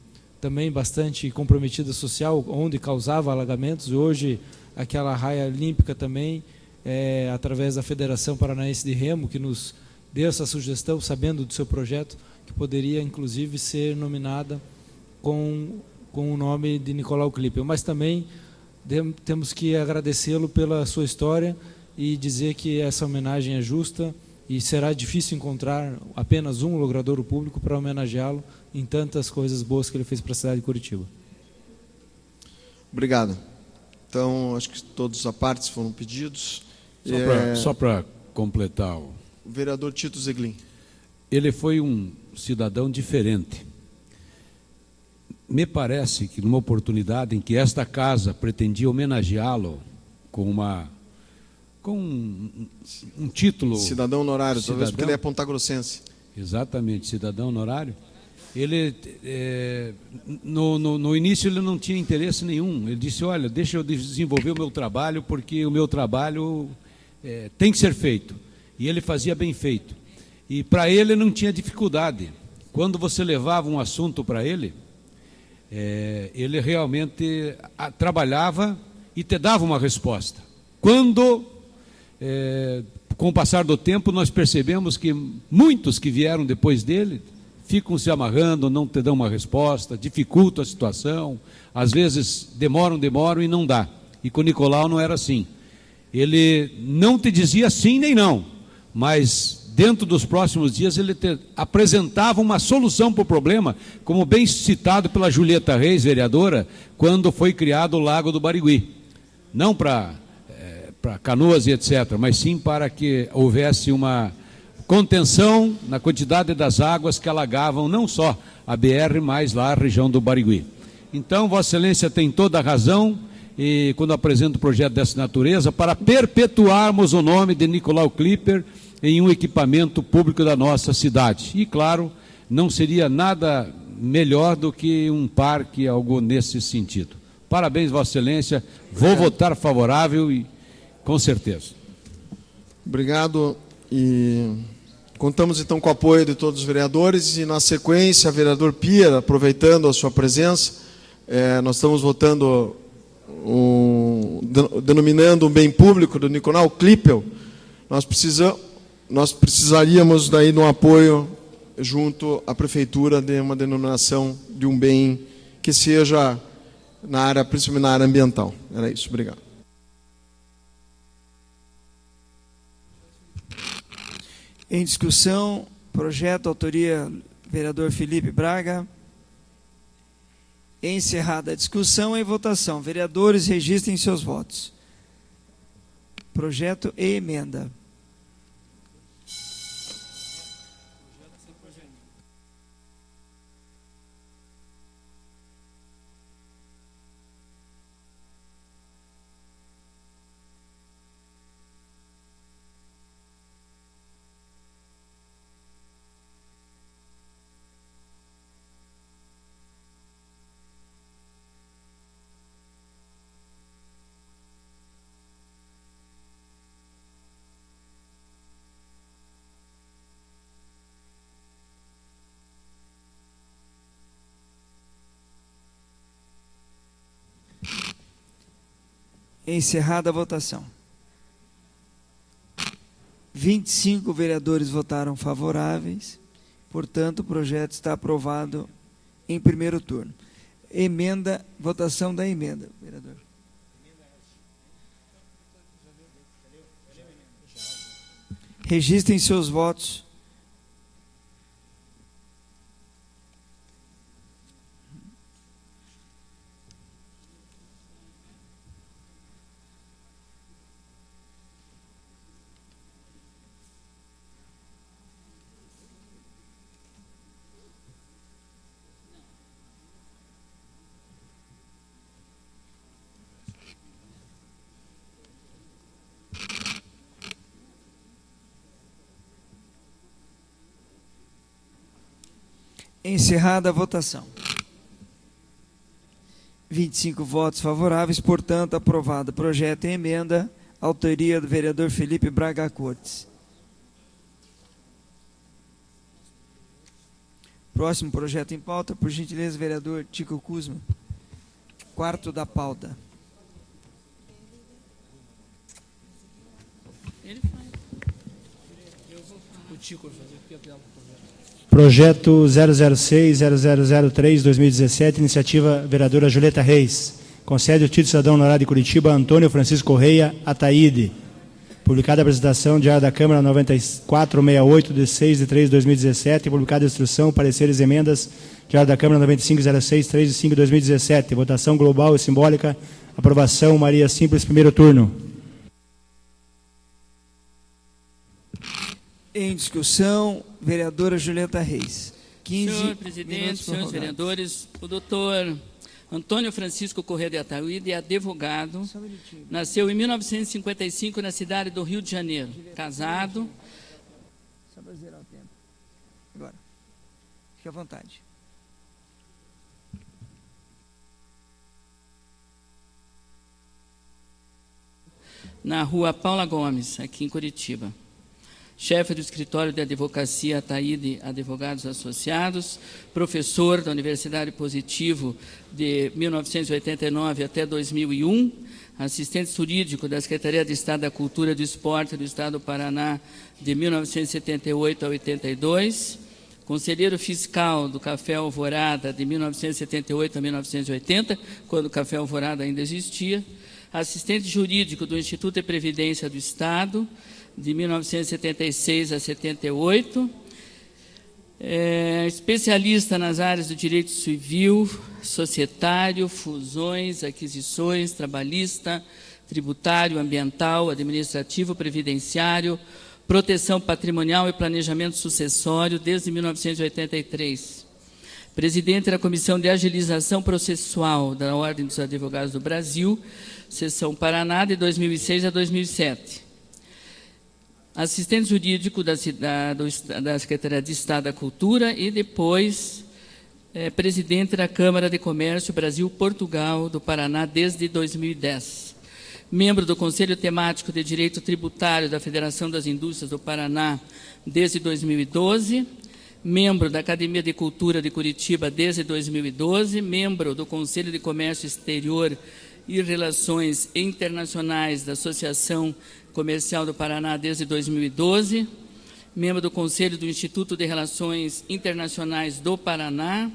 também bastante comprometida social, onde causava alagamentos. Hoje, aquela raia olímpica também, através da Federação Paranaense de Remo, que nos deu essa sugestão, sabendo do seu projeto, que poderia, inclusive, ser nominada com o nome de Nicolau Klippel. Mas também temos que agradecê-lo pela sua história e dizer que essa homenagem é justa, e será difícil encontrar apenas um logradouro público para homenageá-lo em tantas coisas boas que ele fez para a cidade de Curitiba. Obrigado. Então, acho que todos as partes foram pedidos. Só para completar. O vereador Tito Zeglin. Ele foi um cidadão diferente. Me parece que numa oportunidade em que esta casa pretendia homenageá-lo com um título... Cidadão honorário, talvez porque ele é pontagrossense. Exatamente, cidadão honorário. Ele, no início, ele não tinha interesse nenhum. Ele disse, olha, deixa eu desenvolver o meu trabalho, porque o meu trabalho tem que ser feito. E ele fazia bem feito. E para ele não tinha dificuldade. Quando você levava um assunto para ele, ele realmente trabalhava e te dava uma resposta. Quando... com o passar do tempo, nós percebemos que muitos que vieram depois dele ficam se amarrando, não te dão uma resposta, dificultam a situação, às vezes demoram e não dá. E com o Nicolau não era assim. Ele não te dizia sim nem não, mas dentro dos próximos dias ele te apresentava uma solução para o problema, como bem citado pela Julieta Reis, vereadora, quando foi criado o Lago do Barigui. Não para Canoas e etc., mas sim para que houvesse uma contenção na quantidade das águas que alagavam não só a BR, mas lá a região do Barigui. Então, Vossa Excelência tem toda a razão, e quando apresenta um projeto dessa natureza, para perpetuarmos o nome de Nicolau Klippel em um equipamento público da nossa cidade. E, claro, não seria nada melhor do que um parque, algo nesse sentido. Parabéns, Vossa Excelência, vou votar favorável e com certeza. Obrigado. E contamos então com o apoio de todos os vereadores e, na sequência, vereador Pia, aproveitando a sua presença, nós estamos votando, denominando um bem público do Nicolau Klippel. Nós precisaríamos daí de um apoio junto à prefeitura de uma denominação de um bem que seja na área, principalmente na área ambiental. Era isso, obrigado. Em discussão, projeto, autoria, vereador Felipe Braga. Encerrada a discussão, em votação. Vereadores, registrem seus votos. Projeto e emenda. Encerrada a votação. 25 vereadores votaram favoráveis, portanto, o projeto está aprovado em primeiro turno. Emenda, votação da emenda, vereador. Registrem seus votos. Encerrada a votação. 25 votos favoráveis, portanto, aprovado. Projeto e emenda, autoria do vereador Felipe Braga Cortes. Próximo projeto em pauta, por gentileza, vereador Tico Kuzma. Quarto da pauta. O Tico vai fazer o que é dela. Projeto 006-0003-2017, iniciativa vereadora Julieta Reis. Concede o título de cidadão honorário de Curitiba a Antônio Francisco Correia Ataíde. Publicada a apresentação diária da Câmara 9468, de 6 de 3 de 2017. Publicada a instrução, pareceres e emendas, diária da Câmara 9506, 3 de 5 de 2017. Votação global e simbólica. Aprovação, Maria Simples, primeiro turno. Em discussão, vereadora Julieta Reis. 15 Senhor presidente, senhores vereadores, o doutor Antônio Francisco Correia de Ataíde é advogado, nasceu em 1955 na cidade do Rio de Janeiro, casado. Só para zerar o tempo. Agora, fique à vontade. Na rua Paula Gomes, aqui em Curitiba. Chefe do escritório de advocacia Ataíde Advogados Associados, professor da Universidade Positivo de 1989 até 2001, assistente jurídico da Secretaria de Estado da Cultura e do Esporte do Estado do Paraná de 1978 a 82, conselheiro fiscal do Café Alvorada de 1978 a 1980, quando o Café Alvorada ainda existia, assistente jurídico do Instituto de Previdência do Estado, de 1976 a 78, especialista nas áreas do direito civil, societário, fusões, aquisições, trabalhista, tributário, ambiental, administrativo, previdenciário, proteção patrimonial e planejamento sucessório desde 1983. Presidente da Comissão de Agilização Processual da Ordem dos Advogados do Brasil, Seção Paraná, de 2006 a 2007. Assistente jurídico da Secretaria de Estado da Cultura e depois presidente da Câmara de Comércio Brasil-Portugal do Paraná desde 2010. Membro do Conselho Temático de Direito Tributário da Federação das Indústrias do Paraná desde 2012. Membro da Academia de Cultura de Curitiba desde 2012. Membro do Conselho de Comércio Exterior e Relações Internacionais da Associação Comercial do Paraná desde 2012, membro do Conselho do Instituto de Relações Internacionais do Paraná,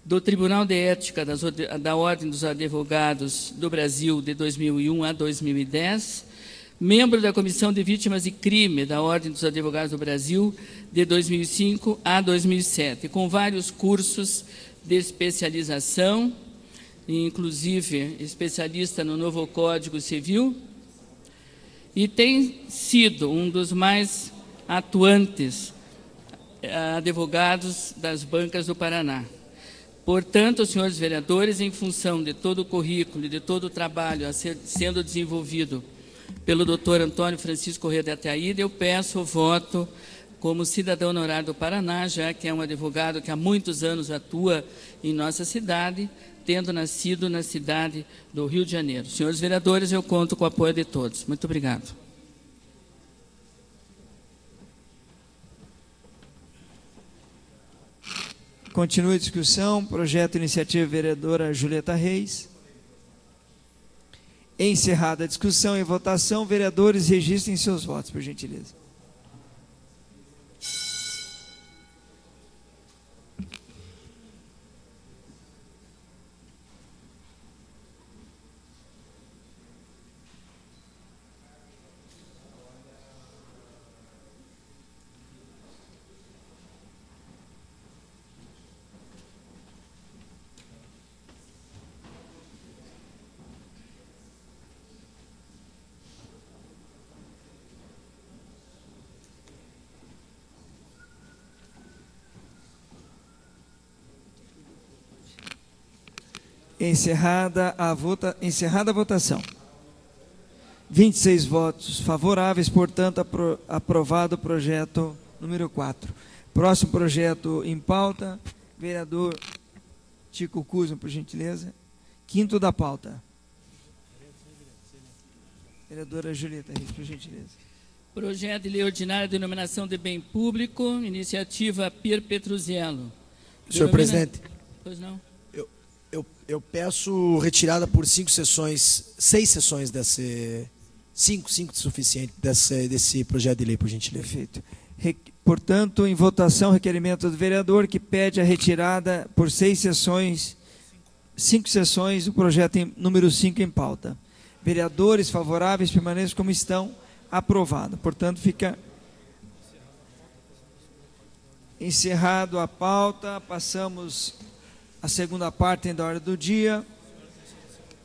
do Tribunal de Ética da Ordem dos Advogados do Brasil de 2001 a 2010, membro da Comissão de Vítimas de Crime da Ordem dos Advogados do Brasil de 2005 a 2007, com vários cursos de especialização, inclusive especialista no novo Código Civil, e tem sido um dos mais atuantes advogados das bancas do Paraná. Portanto, senhores vereadores, em função de todo o currículo e de todo o trabalho sendo desenvolvido pelo doutor Antônio Francisco Corrêa de Ataíde, eu peço o voto como cidadão honorário do Paraná, já que é um advogado que há muitos anos atua em nossa cidade, tendo nascido na cidade do Rio de Janeiro. Senhores vereadores, eu conto com o apoio de todos. Muito obrigado. Continua a discussão. Projeto iniciativa vereadora Julieta Reis. Encerrada a discussão e votação, vereadores, registrem seus votos, por gentileza. Encerrada a votação. 26 votos favoráveis, portanto, aprovado o projeto número 4. Próximo projeto em pauta, vereador Tico Kuzma, por gentileza. Quinto da pauta. Vereadora Julieta Reis, por gentileza. Projeto de lei ordinária de denominação de bem público, iniciativa Pier Petruzzello. Senhor presidente. Pois não. Eu peço retirada por 6 sessões desse... 5 suficiente desse projeto de lei, por gentileza. Perfeito. Portanto, em votação, requerimento do vereador que pede a retirada por 5 sessões, do projeto número 5 em pauta. Vereadores favoráveis permaneçam como estão. Aprovado. Portanto, fica encerrado a pauta. Passamos à segunda parte da ordem do dia.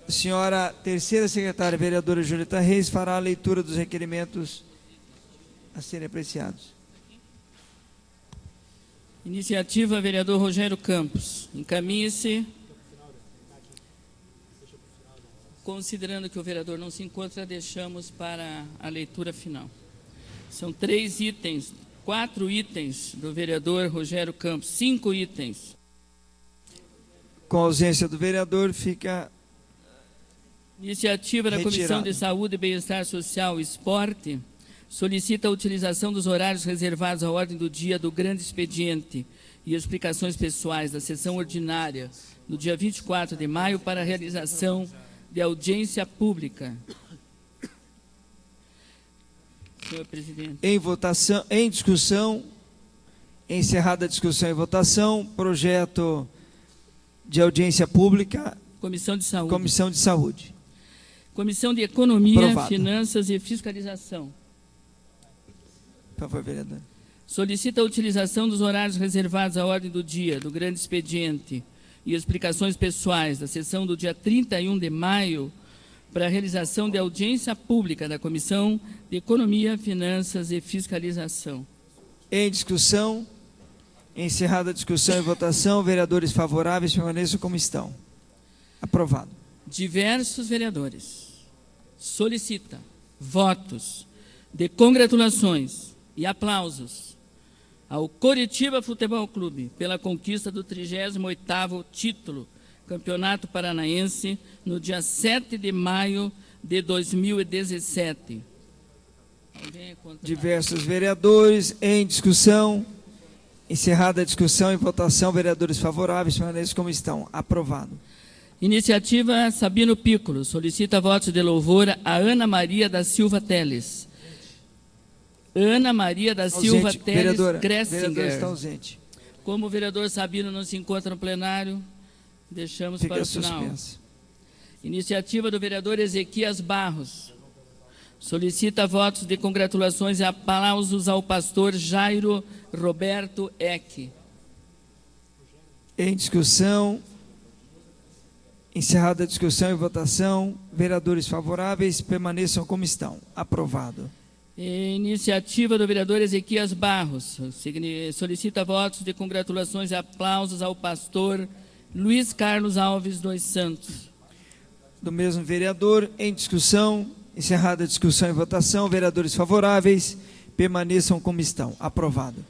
A senhora terceira secretária, vereadora Julieta Reis, fará a leitura dos requerimentos a serem apreciados. Iniciativa, vereador Rogério Campos. Encaminhe-se. Considerando que o vereador não se encontra, deixamos para a leitura final. São 4 itens do vereador Rogério Campos, 5 itens. Com a ausência do vereador, fica Iniciativa da Comissão de Saúde, Bem-Estar Social e Esporte solicita a utilização dos horários reservados à ordem do dia do grande expediente e explicações pessoais da sessão ordinária no dia 24 de maio para a realização de audiência pública. Senhor presidente. Em discussão, encerrada a discussão e votação, projeto de audiência pública. Comissão de Saúde. Comissão de Saúde. Comissão de Economia, Aprovado. Finanças e Fiscalização. Por favor, vereador. Solicita a utilização dos horários reservados à ordem do dia do grande expediente e explicações pessoais da sessão do dia 31 de maio para a realização de audiência pública da Comissão de Economia, Finanças e Fiscalização. Em discussão, encerrada a discussão e votação, vereadores favoráveis permaneçam como estão. Aprovado. Diversos vereadores solicitam votos de congratulações e aplausos ao Coritiba Futebol Clube pela conquista do 38º título Campeonato Paranaense no dia 7 de maio de 2017. Diversos vereadores em discussão. Encerrada a discussão e votação, vereadores favoráveis permaneçam como estão. Aprovado. Iniciativa Sabino Piccolo solicita votos de louvor a Ana Maria da Silva Teles. Ana Maria da Silva Ausente. Teles Vereadora Gressinger. está ausente. Como o vereador Sabino não se encontra no plenário, deixamos Fica para o final. suspensa. Iniciativa do vereador Ezequias Barros. Solicita votos de congratulações e aplausos ao pastor Jairo Roberto Eck. Em discussão. Encerrada a discussão e votação. Vereadores favoráveis permaneçam como estão. Aprovado. Iniciativa do vereador Ezequias Barros. Solicita votos de congratulações e aplausos ao pastor Luiz Carlos Alves dos Santos. Do mesmo vereador, em discussão, encerrada a discussão e votação, vereadores favoráveis permaneçam como estão. Aprovado.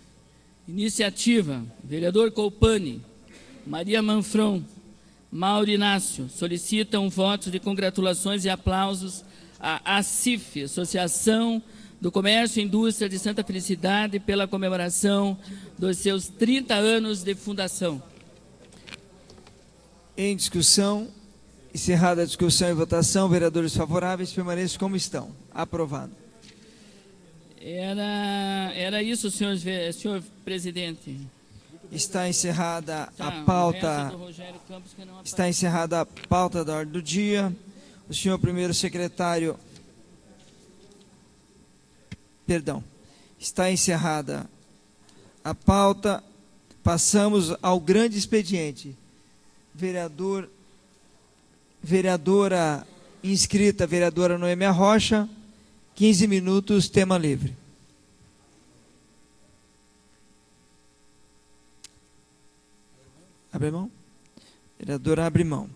Iniciativa, vereador Colpani, Maria Manfron, Mauro Inácio, solicitam votos de congratulações e aplausos à ACIF, Associação do Comércio e Indústria de Santa Felicidade, pela comemoração dos seus 30 anos de fundação. Em discussão, encerrada a discussão e votação, vereadores favoráveis permaneçam como estão. Aprovado. Era isso, senhor presidente. Está encerrada a pauta. Está encerrada a pauta da ordem do dia. O senhor primeiro secretário. Perdão. Está encerrada a pauta. Passamos ao grande expediente. Vereadora inscrita, vereadora Noêmia Rocha, 15 minutos, tema livre. Abre mão? Vereadora, abre mão.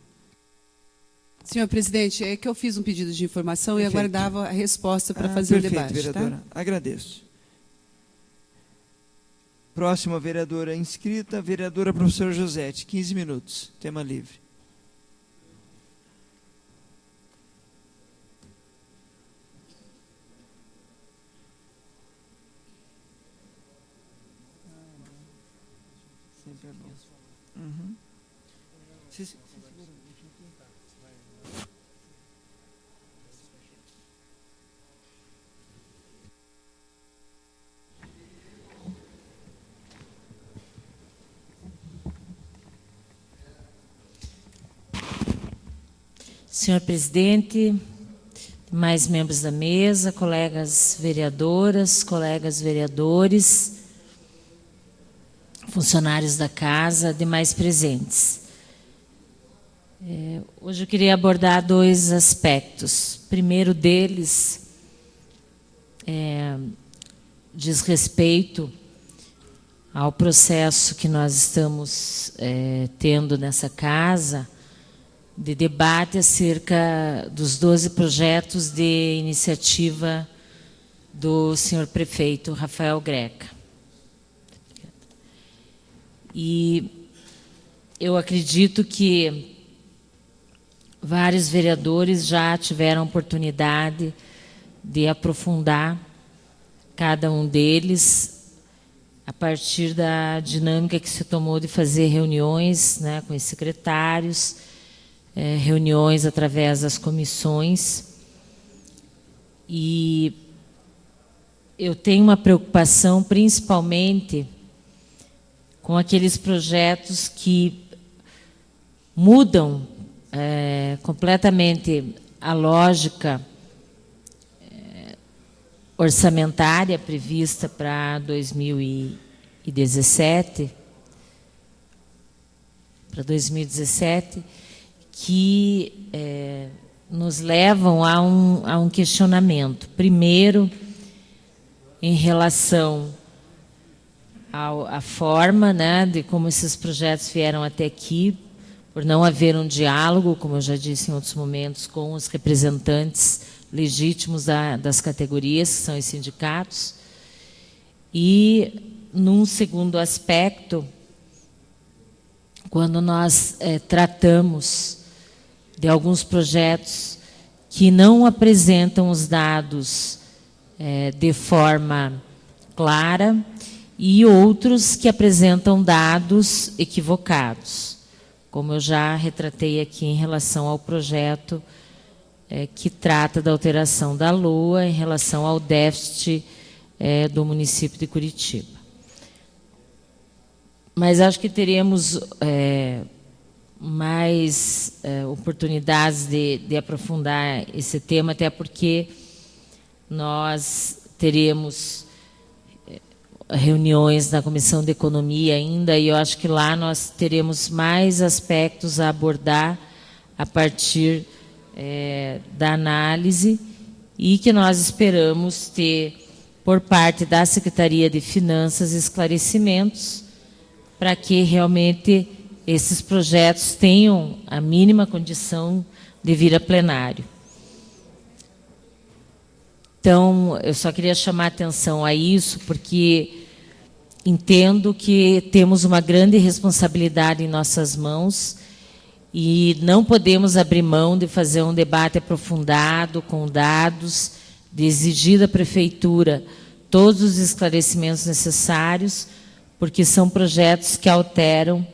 Senhor presidente, é que eu fiz um pedido de informação Perfeito. e aguardava a resposta para fazer o debate. Vereadora, tá? agradeço. Próxima vereadora inscrita, vereadora professora Josete, 15 minutos, tema livre. Uhum. Senhor presidente, mais membros da mesa, colegas vereadoras, colegas vereadores, funcionários da casa, demais presentes. Hoje eu queria abordar dois aspectos. O primeiro deles diz respeito ao processo que nós estamos tendo nessa casa, de debate acerca dos 12 projetos de iniciativa do senhor prefeito Rafael Greca. E eu acredito que vários vereadores já tiveram oportunidade de aprofundar cada um deles a partir da dinâmica que se tomou de fazer reuniões, né, com os secretários, reuniões através das comissões. E eu tenho uma preocupação principalmente com aqueles projetos que mudam completamente a lógica orçamentária prevista para 2017, que nos levam a um questionamento. Primeiro, em relação à forma, né, de como esses projetos vieram até aqui, por não haver um diálogo, como eu já disse em outros momentos, com os representantes legítimos das categorias, que são os sindicatos. E, num segundo aspecto, quando nós tratamos de alguns projetos que não apresentam os dados de forma clara e outros que apresentam dados equivocados, como eu já retratei aqui em relação ao projeto que trata da alteração da LOA em relação ao déficit do município de Curitiba. Mas acho que teremos mais oportunidades de aprofundar esse tema, até porque nós teremos reuniões na Comissão de Economia ainda, e eu acho que lá nós teremos mais aspectos a abordar a partir da análise, e que nós esperamos ter, por parte da Secretaria de Finanças, esclarecimentos para que realmente esses projetos tenham a mínima condição de vir a plenário. Então, eu só queria chamar a atenção a isso, porque entendo que temos uma grande responsabilidade em nossas mãos e não podemos abrir mão de fazer um debate aprofundado, com dados, de exigir da Prefeitura todos os esclarecimentos necessários, porque são projetos que alteram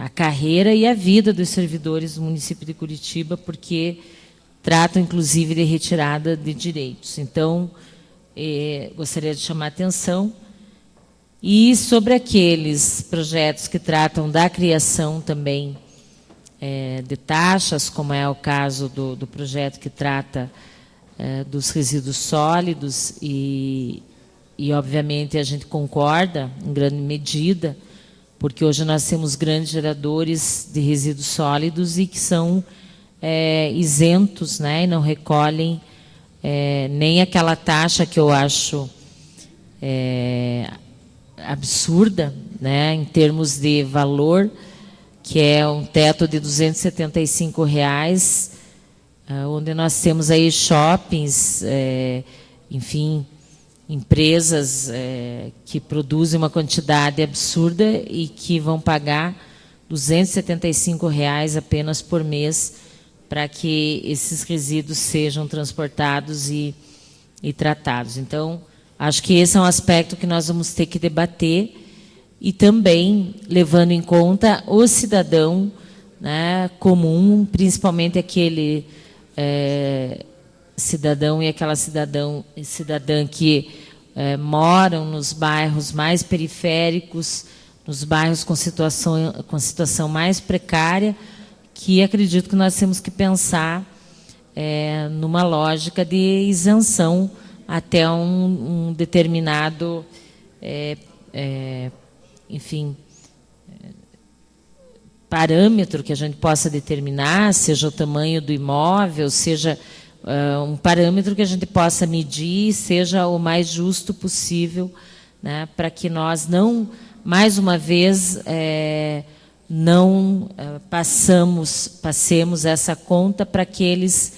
a carreira e a vida dos servidores do município de Curitiba, porque tratam, inclusive, de retirada de direitos. Então, gostaria de chamar a atenção. E sobre aqueles projetos que tratam da criação também de taxas, como é o caso do projeto que trata dos resíduos sólidos, e, obviamente, a gente concorda, em grande medida, porque hoje nós temos grandes geradores de resíduos sólidos e que são isentos, né, e não recolhem nem aquela taxa que eu acho absurda, né, em termos de valor, que é um teto de R$ 275, onde nós temos aí shoppings, enfim, empresas que produzem uma quantidade absurda e que vão pagar R$ 275 apenas por mês para que esses resíduos sejam transportados e tratados. Então, acho que esse é um aspecto que nós vamos ter que debater, e também levando em conta o cidadão, né, comum, principalmente aquele cidadão e aquela cidadã que moram nos bairros mais periféricos, nos bairros com situação mais precária, que acredito que nós temos que pensar numa lógica de isenção até um determinado, enfim, parâmetro que a gente possa determinar, seja o tamanho do imóvel, seja um parâmetro que a gente possa medir, seja o mais justo possível, né, para que nós não, mais uma vez, não passemos essa conta para aqueles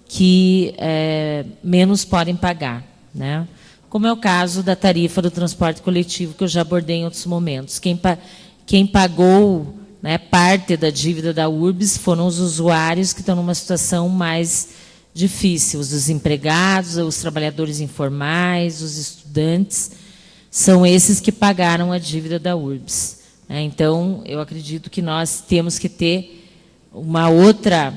que menos podem pagar, né? Como é o caso da tarifa do transporte coletivo, que eu já abordei em outros momentos. Quem pagou, né, parte da dívida da URBS foram os usuários que estão numa situação mais difícil, os desempregados, os trabalhadores informais, os estudantes, são esses que pagaram a dívida da URBS. Então, eu acredito que nós temos que ter uma outra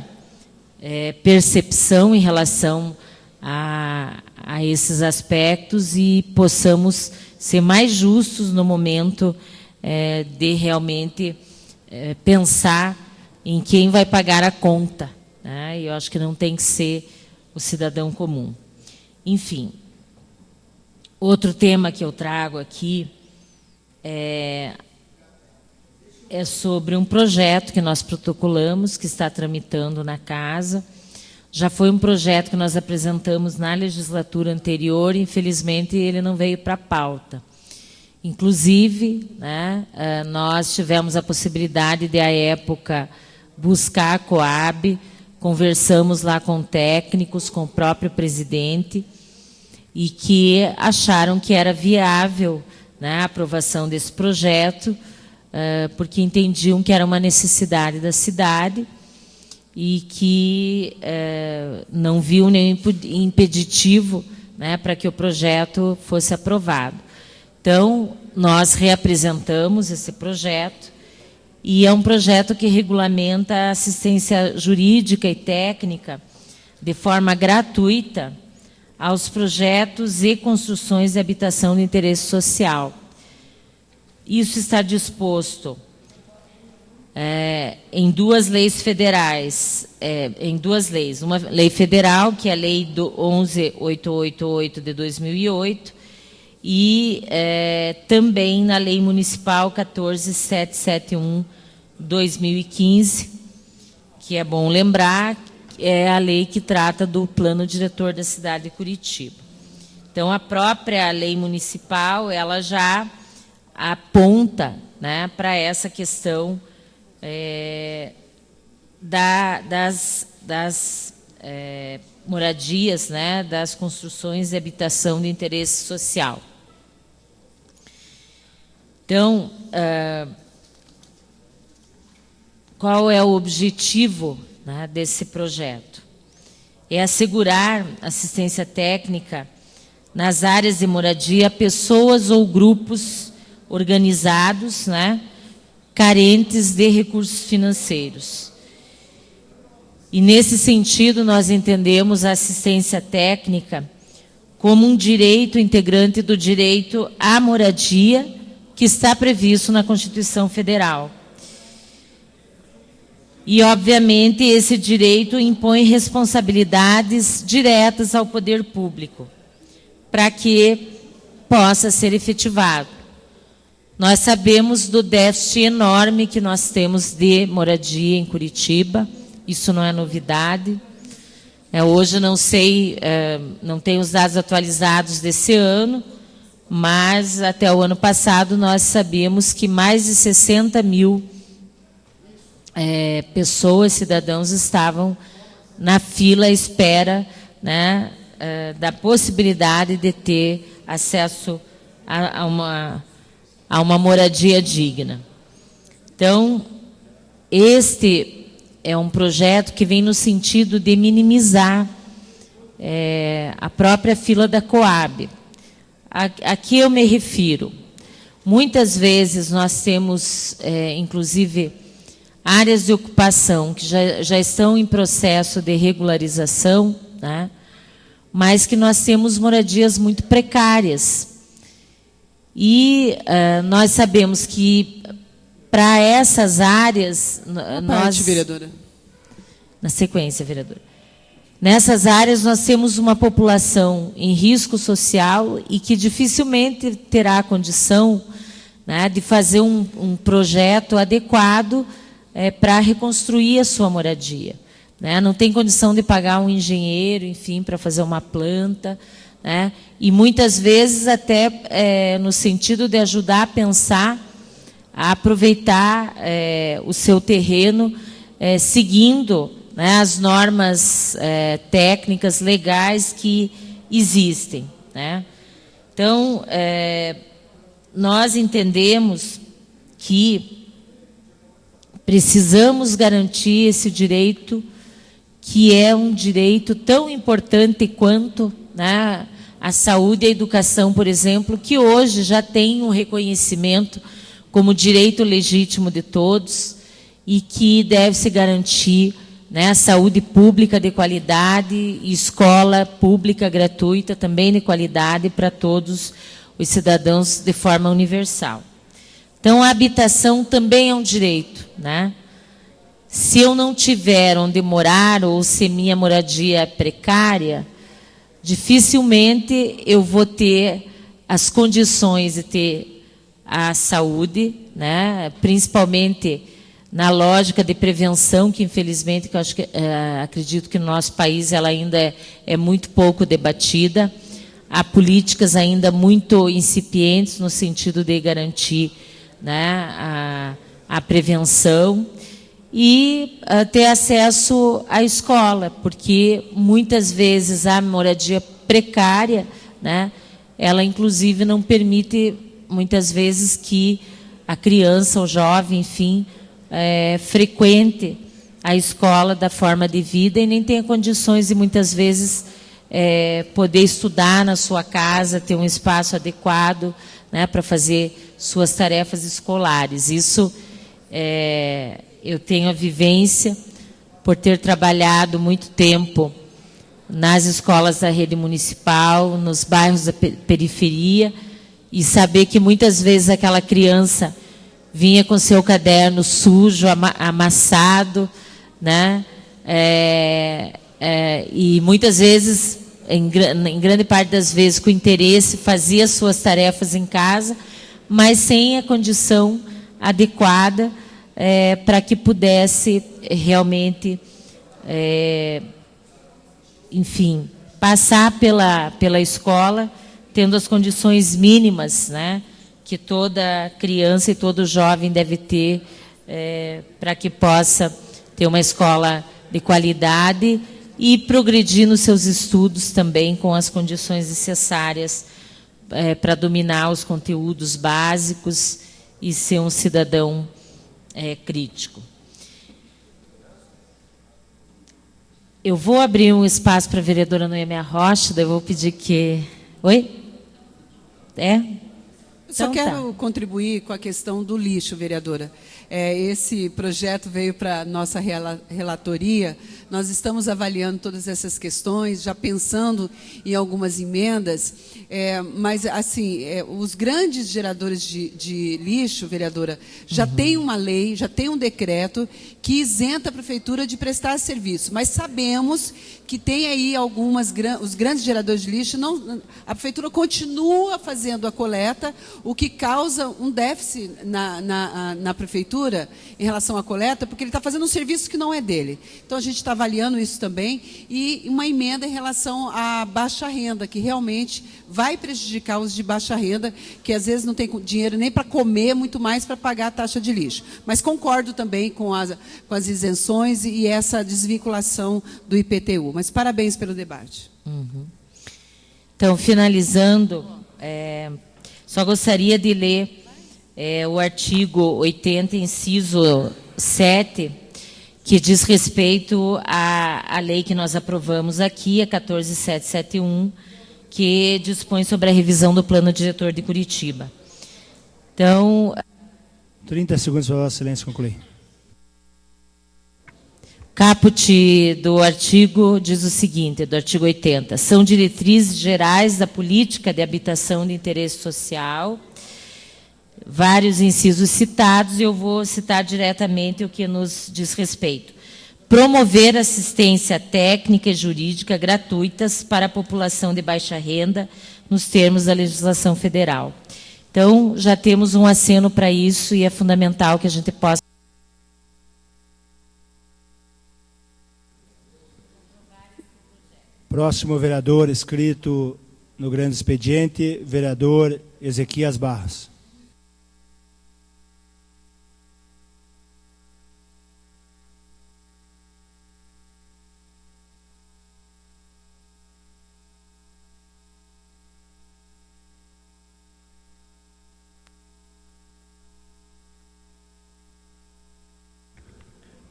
percepção em relação a esses aspectos e possamos ser mais justos no momento de realmente pensar em quem vai pagar a conta, né? E eu acho que não tem que ser o cidadão comum. Enfim, outro tema que eu trago aqui é sobre um projeto que nós protocolamos, que está tramitando na casa. Já foi um projeto que nós apresentamos na legislatura anterior, infelizmente ele não veio para a pauta. Inclusive, né, nós tivemos a possibilidade de, à época, buscar a Coab, conversamos lá com técnicos, com o próprio presidente, e que acharam que era viável, né, a aprovação desse projeto, porque entendiam que era uma necessidade da cidade e que não viu nenhum impeditivo, né, para que o projeto fosse aprovado. Então, nós reapresentamos esse projeto, e é um projeto que regulamenta a assistência jurídica e técnica de forma gratuita aos projetos e construções de habitação de interesse social. Isso está disposto em duas leis federais, em duas leis. Uma lei federal, que é a Lei 11.888 de 2008, e também na Lei Municipal 14.771 2015, que é bom lembrar, é a lei que trata do plano diretor da cidade de Curitiba. Então, a própria lei municipal, ela já aponta, né, para essa questão das moradias, né, das construções de habitação de interesse social. Então, qual é o objetivo, né, desse projeto? É assegurar assistência técnica nas áreas de moradia a pessoas ou grupos organizados, né, carentes de recursos financeiros. E, nesse sentido, nós entendemos a assistência técnica como um direito integrante do direito à moradia que está previsto na Constituição Federal. E, obviamente, esse direito impõe responsabilidades diretas ao poder público para que possa ser efetivado. Nós sabemos do déficit enorme que nós temos de moradia em Curitiba, isso não é novidade. Hoje não sei, não tenho os dados atualizados desse ano, mas até o ano passado nós sabíamos que mais de 60 mil pessoas, cidadãos, estavam na fila à espera, né, da possibilidade de ter acesso a uma moradia digna. Então, este é um projeto que vem no sentido de minimizar a própria fila da Coab. A que eu me refiro? Muitas vezes nós temos, inclusive, áreas de ocupação que já estão em processo de regularização, né, mas que nós temos moradias muito precárias. E nós sabemos que, para essas áreas, vereadora. Na sequência, vereadora. Nessas áreas, nós temos uma população em risco social e que dificilmente terá a condição, né, de fazer um projeto adequado para reconstruir a sua moradia. Né? Não tem condição de pagar um engenheiro, enfim, para fazer uma planta, né? E muitas vezes até no sentido de ajudar a pensar, a aproveitar o seu terreno, seguindo, né, as normas técnicas, legais que existem. Né? Então, nós entendemos que precisamos garantir esse direito, que é um direito tão importante quanto, né, a saúde e a educação, por exemplo, que hoje já tem um reconhecimento como direito legítimo de todos e que deve se garantir, né, a saúde pública de qualidade e escola pública gratuita também de qualidade para todos os cidadãos de forma universal. Então, a habitação também é um direito, né? Se eu não tiver onde morar ou se minha moradia é precária, dificilmente eu vou ter as condições de ter a saúde, né? Principalmente na lógica de prevenção, que infelizmente que eu acho que, acredito que no nosso país ela ainda é muito pouco debatida. Há políticas ainda muito incipientes no sentido de garantir, né, a prevenção e ter acesso à escola, porque muitas vezes a moradia precária, né, ela inclusive não permite muitas vezes que a criança, o jovem, enfim, frequente a escola da forma de vida e nem tenha condições de muitas vezes poder estudar na sua casa, ter um espaço adequado, né, para fazer suas tarefas escolares. Isso eu tenho a vivência por ter trabalhado muito tempo nas escolas da rede municipal, nos bairros da periferia, e saber que muitas vezes aquela criança vinha com seu caderno sujo, amassado, né? E muitas vezes, em grande parte das vezes, com interesse, fazia suas tarefas em casa, mas sem a condição adequada para que pudesse realmente, enfim, passar pela escola, tendo as condições mínimas, né, que toda criança e todo jovem deve ter para que possa ter uma escola de qualidade e progredir nos seus estudos também com as condições necessárias para dominar os conteúdos básicos e ser um cidadão crítico. Eu vou abrir um espaço para a vereadora Noêmia Rocha, daí eu vou pedir que... Oi? Eu só quero contribuir com a questão do lixo, vereadora. Esse projeto veio para a nossa relatoria. Nós estamos avaliando todas essas questões, já pensando em algumas emendas, mas, assim, os grandes geradores de lixo, vereadora, já tem uma lei, já tem um decreto que isenta a prefeitura de prestar serviço, mas sabemos que tem aí os grandes geradores de lixo, a prefeitura continua fazendo a coleta, o que causa um déficit na prefeitura em relação à coleta, porque ele está fazendo um serviço que não é dele. Então, a gente está avaliando isso também, e uma emenda em relação à baixa renda, que realmente vai prejudicar os de baixa renda, que às vezes não tem dinheiro nem para comer, muito mais para pagar a taxa de lixo. Mas concordo também com as isenções e essa desvinculação do IPTU. Mas parabéns pelo debate. Então, finalizando, só gostaria de ler o artigo 80, inciso 7, que diz respeito à lei que nós aprovamos aqui, a 14771, que dispõe sobre a revisão do plano diretor de Curitiba. Então... 30 segundos para Vossa Excelência concluir. Caput do artigo diz o seguinte, do artigo 80, são diretrizes gerais da política de habitação de interesse social, vários incisos citados, e eu vou citar diretamente o que nos diz respeito. Promover assistência técnica e jurídica gratuitas para a população de baixa renda, nos termos da legislação federal. Então, já temos um aceno para isso e é fundamental que a gente possa... Próximo vereador inscrito no grande expediente, vereador Ezequias Barros.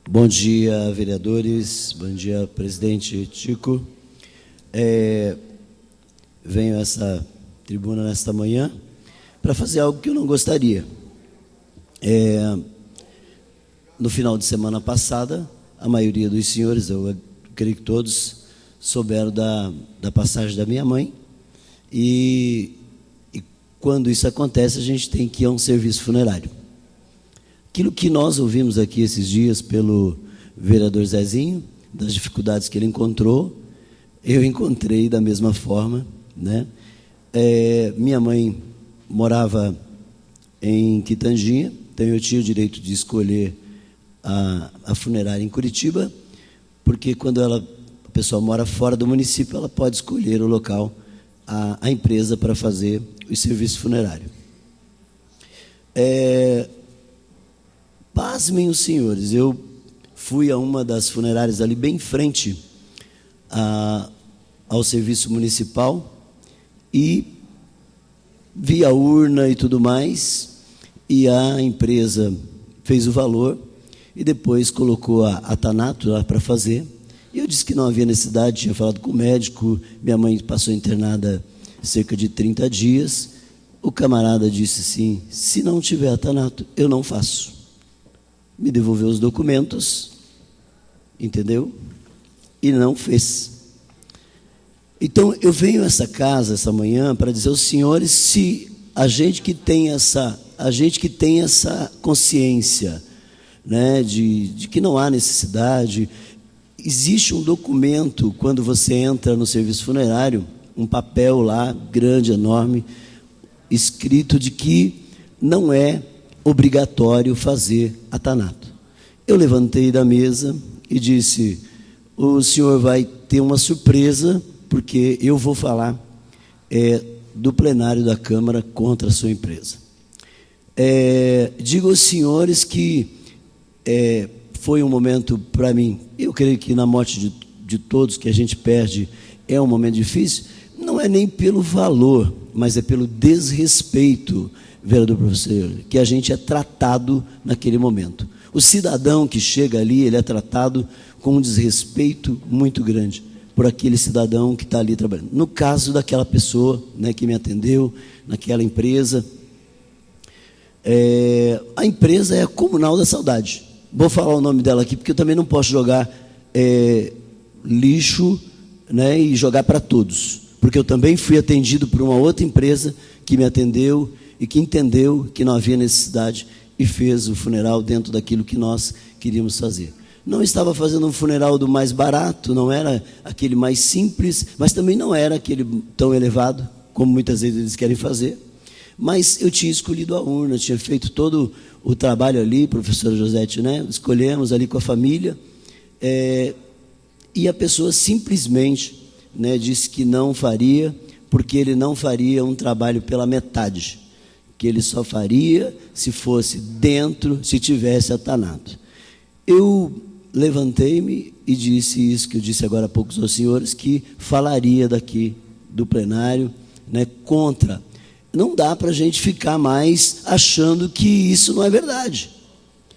Bom dia, vereadores. Bom dia, presidente Tico. Venho a essa tribuna nesta manhã para fazer algo que eu não gostaria. No final de semana passada, a maioria dos senhores, eu creio que todos, souberam da passagem da minha mãe. E quando isso acontece, a gente tem que ir a um serviço funerário. Aquilo que nós ouvimos aqui esses dias pelo vereador Zezinho, das dificuldades que ele encontrou, eu encontrei da mesma forma, né? Minha mãe morava em Quitanginha, então eu tinha o direito de escolher a funerária em Curitiba, porque quando a pessoa mora fora do município, ela pode escolher o local, a empresa para fazer o serviço funerário. Pasmem os senhores, eu fui a uma das funerárias ali bem em frente ao serviço municipal e vi a urna e tudo mais, e a empresa fez o valor e depois colocou a Tanato lá para fazer. E eu disse que não havia necessidade, tinha falado com o médico, minha mãe passou internada cerca de 30 dias. O camarada disse assim, se não tiver a Tanato, eu não faço. Me devolveu os documentos, entendeu? E não fez. Então, eu venho a essa casa essa manhã para dizer aos senhores, se a gente que tem essa consciência, né, de que não há necessidade, existe um documento quando você entra no serviço funerário, um papel lá grande, enorme, escrito de que não é obrigatório fazer atanato. Eu levantei da mesa e disse: o senhor vai ter uma surpresa, porque eu vou falar do plenário da Câmara contra a sua empresa. Digo aos senhores que foi um momento para mim, eu creio que na morte de todos que a gente perde é um momento difícil, não é nem pelo valor, mas é pelo desrespeito, vereador professor, que a gente é tratado naquele momento. O cidadão que chega ali, ele é tratado com um desrespeito muito grande por aquele cidadão que está ali trabalhando. No caso daquela pessoa, né, que me atendeu, naquela empresa, a empresa é a Comunal da Saudade. Vou falar o nome dela aqui, porque eu também não posso jogar lixo, né, e jogar para todos, porque eu também fui atendido por uma outra empresa que me atendeu e que entendeu que não havia necessidade e fez o funeral dentro daquilo que nós queríamos fazer. Não estava fazendo um funeral do mais barato, não era aquele mais simples, mas também não era aquele tão elevado, como muitas vezes eles querem fazer. Mas eu tinha escolhido a urna, tinha feito todo o trabalho ali, professora Josete, né? Escolhemos ali com a família, e a pessoa simplesmente, né, disse que não faria, porque ele não faria um trabalho pela metade, que ele só faria se fosse dentro, se tivesse atanato. Eu levantei-me e disse isso que eu disse agora há pouco aos senhores, que falaria daqui do plenário, né, contra. Não dá para a gente ficar mais achando que isso não é verdade.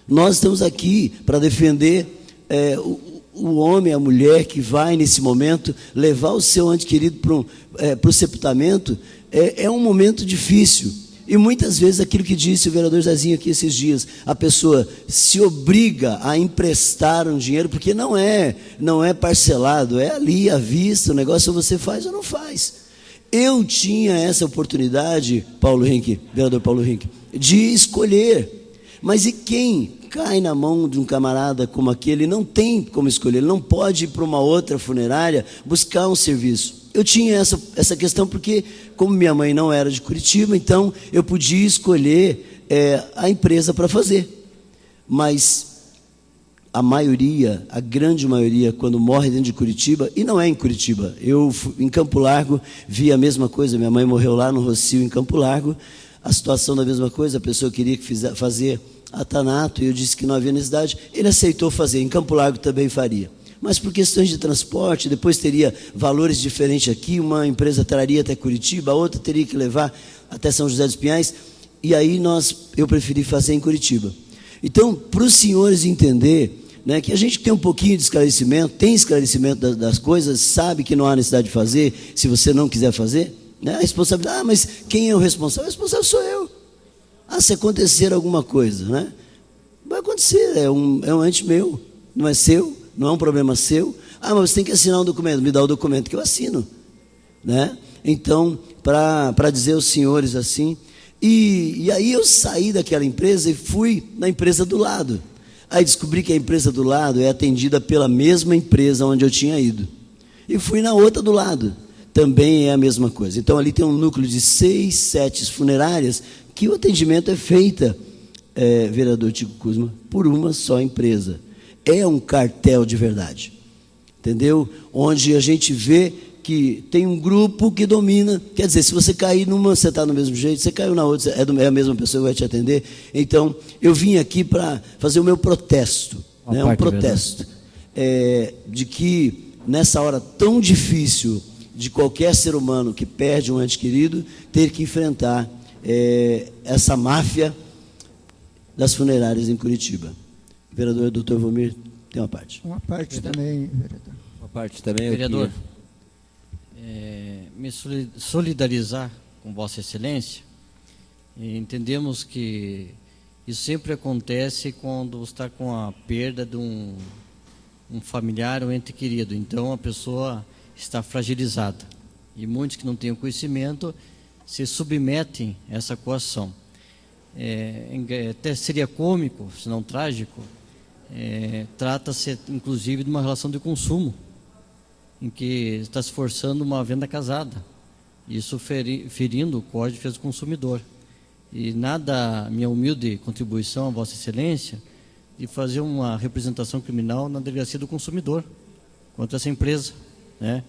Nós estamos aqui para defender o homem, a mulher que vai, nesse momento, levar o seu ente querido para o sepultamento. É um momento difícil. E muitas vezes, aquilo que disse o vereador Zezinho aqui esses dias, a pessoa se obriga a emprestar um dinheiro, porque não é parcelado, é ali à vista, o negócio você faz ou não faz. Eu tinha essa oportunidade, vereador Paulo Henrique, de escolher. Mas e quem cai na mão de um camarada como aquele, não tem como escolher, ele não pode ir para uma outra funerária buscar um serviço. Eu tinha essa questão porque, como minha mãe não era de Curitiba, então eu podia escolher a empresa para fazer. Mas a maioria, a grande maioria, quando morre dentro de Curitiba, e não é em Curitiba, eu em Campo Largo vi a mesma coisa, minha mãe morreu lá no Rocio, em Campo Largo, a situação da mesma coisa, a pessoa queria fazer atanato, e eu disse que não havia necessidade, ele aceitou fazer, em Campo Largo também faria. Mas por questões de transporte, depois teria valores diferentes aqui, uma empresa traria até Curitiba, a outra teria que levar até São José dos Pinhais, e aí eu preferi fazer em Curitiba. Então, para os senhores entender, né, que a gente tem um pouquinho de esclarecimento, tem esclarecimento das coisas, sabe que não há necessidade de fazer, se você não quiser fazer, né, a responsabilidade, mas quem é o responsável? O responsável sou eu. Se acontecer alguma coisa, né, vai acontecer, é um ente meu, não é seu, não é um problema seu. Mas você tem que assinar um documento, me dá o documento que eu assino, né? Então, para dizer aos senhores assim, e aí eu saí daquela empresa e fui na empresa do lado. Aí descobri que a empresa do lado é atendida pela mesma empresa onde eu tinha ido. E fui na outra do lado, também é a mesma coisa. Então ali tem um núcleo de 6, 7 funerárias que o atendimento é feito, vereador Tico Kuzma, por uma só empresa. É um cartel de verdade, entendeu? Onde a gente vê que tem um grupo que domina, quer dizer, se você cair numa, você está do mesmo jeito, você caiu na outra, é a mesma pessoa que vai te atender. Então, eu vim aqui para fazer o meu protesto, né? Um protesto de que, nessa hora tão difícil de qualquer ser humano que perde um ente querido, ter que enfrentar essa máfia das funerárias em Curitiba. Vereador Dr. Valmir, tem uma parte. Uma parte também, vereador. Uma parte também. Vereador, me solidarizar com Vossa Excelência. Entendemos que isso sempre acontece quando está com a perda de um familiar ou ente querido. Então, a pessoa está fragilizada. E muitos que não têm o conhecimento se submetem a essa coação. Até seria cômico, se não trágico. Trata-se, inclusive, de uma relação de consumo, em que está se forçando uma venda casada, isso ferindo o Código de Defesa do Consumidor. E nada, minha humilde contribuição a Vossa Excelência, de fazer uma representação criminal na Delegacia do Consumidor contra essa empresa, né?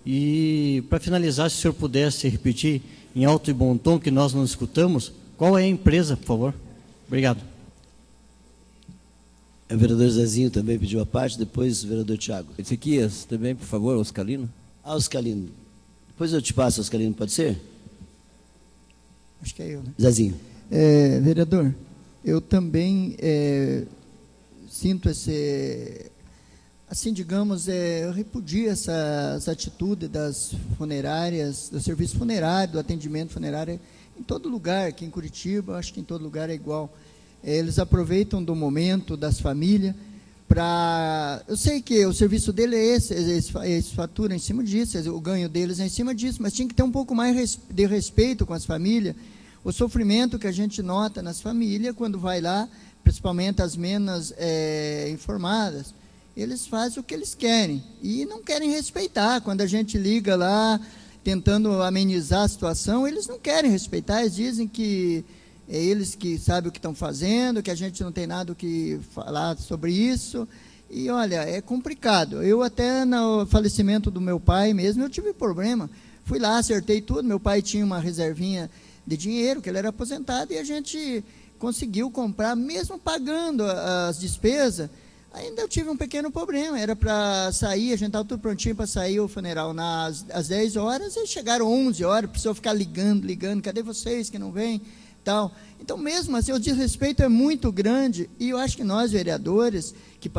E, para finalizar, se o senhor pudesse repetir em alto e bom tom, que nós não escutamos, qual é a empresa, por favor? Obrigado. O vereador Zezinho também pediu a parte, depois o vereador Tiago. Ezequias, também, por favor, Oscalino. Oscalino. Depois eu te passo, Oscalino, pode ser? Acho que é eu, né? Zezinho. Vereador, eu também sinto esse... Assim, digamos, eu repudio essas atitudes das funerárias, do serviço funerário, do atendimento funerário, em todo lugar, aqui em Curitiba, acho que em todo lugar é igual. Eles aproveitam do momento das famílias para... Eu sei que o serviço dele é esse, eles faturam em cima disso, o ganho deles é em cima disso, mas tinha que ter um pouco mais de respeito com as famílias, o sofrimento que a gente nota nas famílias quando vai lá, principalmente as menos informadas, eles fazem o que eles querem e não querem respeitar. Quando a gente liga lá, tentando amenizar a situação, eles não querem respeitar, eles dizem que é eles que sabem o que estão fazendo, que a gente não tem nada o que falar sobre isso. E, olha, é complicado. Eu até no falecimento do meu pai mesmo, eu tive problema. Fui lá, acertei tudo, meu pai tinha uma reservinha de dinheiro, que ele era aposentado, e a gente conseguiu comprar, mesmo pagando as despesas. Ainda eu tive um pequeno problema, era para sair, a gente estava tudo prontinho para sair o funeral às 10 horas, e chegaram 11 horas, precisou ficar ligando, cadê vocês que não vêm? Tal. Então, mesmo assim, o desrespeito é muito grande, e eu acho que nós, vereadores, que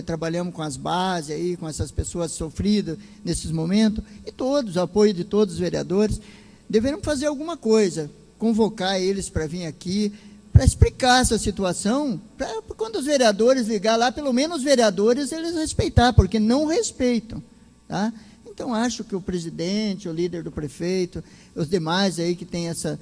trabalhamos com as bases, aí, com essas pessoas sofridas nesses momentos, e todos, o apoio de todos os vereadores, devemos fazer alguma coisa, convocar eles para vir aqui, para explicar essa situação, para quando os vereadores ligar lá, pelo menos os vereadores eles respeitar, porque não respeitam, tá? Então, acho que o presidente, o líder do prefeito, os demais aí que tem essa...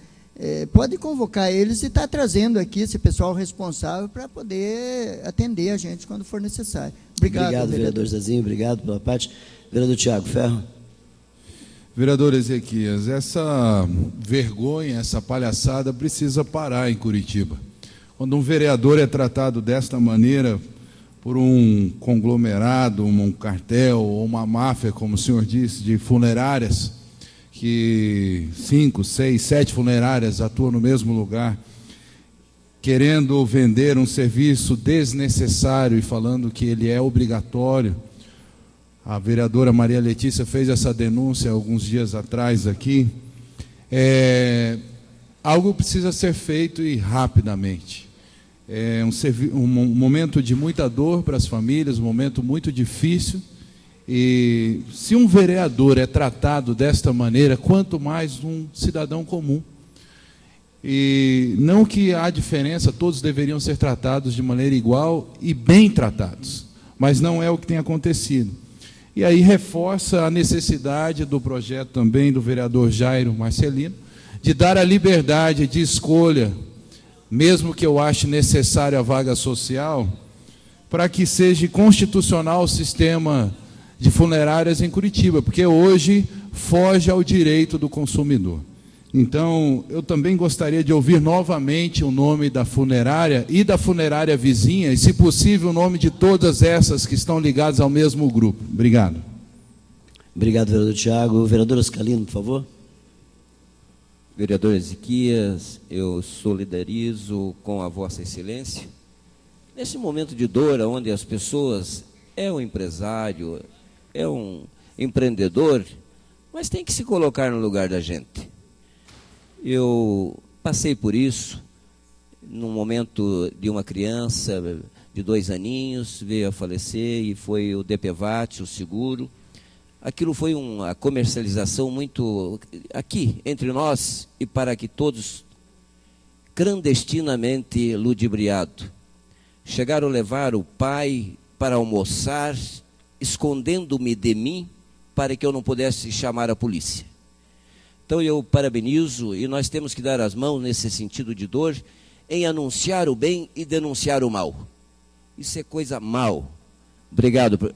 pode convocar eles e estar trazendo aqui esse pessoal responsável para poder atender a gente quando for necessário. Obrigado, vereador Zezinho, obrigado pela parte. Vereador Tiago Ferro. Vereador Ezequias, essa vergonha, essa palhaçada precisa parar em Curitiba. Quando um vereador é tratado desta maneira por um conglomerado, um cartel ou uma máfia, como o senhor disse, de funerárias, que 5, 6, 7 funerárias atuam no mesmo lugar, querendo vender um serviço desnecessário e falando que ele é obrigatório. A vereadora Maria Letícia fez essa denúncia alguns dias atrás aqui. Algo precisa ser feito e rapidamente. É um momento de muita dor para as famílias, um momento muito difícil. E se um vereador é tratado desta maneira, quanto mais um cidadão comum. E não que há diferença, todos deveriam ser tratados de maneira igual e bem tratados, mas não é o que tem acontecido. E aí reforça a necessidade do projeto também do vereador Jairo Marcelino, de dar a liberdade de escolha, mesmo que eu ache necessária a vaga social, para que seja constitucional o sistema de funerárias em Curitiba, porque hoje foge ao direito do consumidor. Então, eu também gostaria de ouvir novamente o nome da funerária e da funerária vizinha, e, se possível, o nome de todas essas que estão ligadas ao mesmo grupo. Obrigado. Obrigado, vereador Tiago. Vereador Oscalino, por favor. Vereador Ezequias, eu solidarizo com a Vossa Excelência. Nesse momento de dor, onde as pessoas... um empresário, é um empreendedor, mas tem que se colocar no lugar da gente. Eu passei por isso, num momento de uma criança de 2 aninhos, veio a falecer e foi o DPVAT, o seguro. Aquilo foi uma comercialização muito aqui, entre nós, e para que todos, clandestinamente ludibriado. Chegaram a levar o pai para almoçar, escondendo-me de mim, para que eu não pudesse chamar a polícia. Então eu parabenizo, e nós temos que dar as mãos nesse sentido de dor, em anunciar o bem e denunciar o mal. Isso é coisa mal. Obrigado.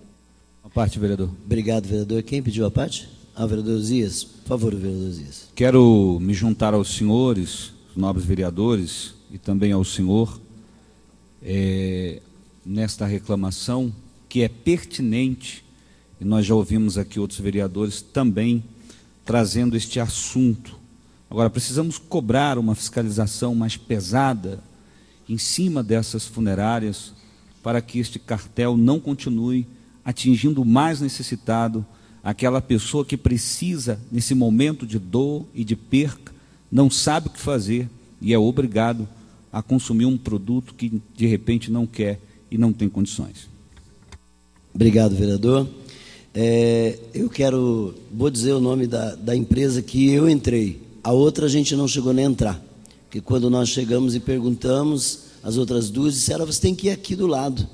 A parte, vereador. Obrigado, vereador. Quem pediu a parte? Ah, vereador Zias. Por favor, vereador Zias. Quero me juntar aos senhores, os nobres vereadores, e também ao senhor, nesta reclamação que é pertinente, e nós já ouvimos aqui outros vereadores também trazendo este assunto. Agora, precisamos cobrar uma fiscalização mais pesada em cima dessas funerárias para que este cartel não continue atingindo o mais necessitado, aquela pessoa que precisa, nesse momento de dor e de perca, não sabe o que fazer e é obrigado a consumir um produto que de repente não quer e não tem condições. Obrigado, vereador. Vou dizer o nome da empresa que eu entrei. A outra a gente não chegou nem a entrar, porque quando nós chegamos e perguntamos, as outras duas disseram, você tem que ir aqui do lado.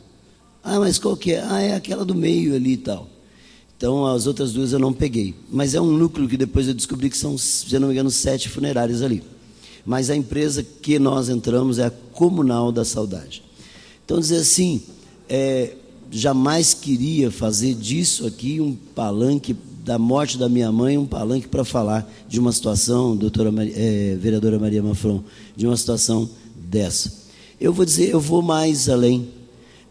Ah, mas qual que é? Ah, é aquela do meio ali e tal. Então, as outras duas eu não peguei. Mas é um núcleo que depois eu descobri que são, se não me engano, 7 funerárias ali. Mas a empresa que nós entramos é a Comunal da Saudade. Então, dizer assim, jamais queria fazer disso aqui um palanque, da morte da minha mãe, um palanque para falar de uma situação, vereadora Maria Mafron, de uma situação dessa. Eu vou dizer, eu vou mais além.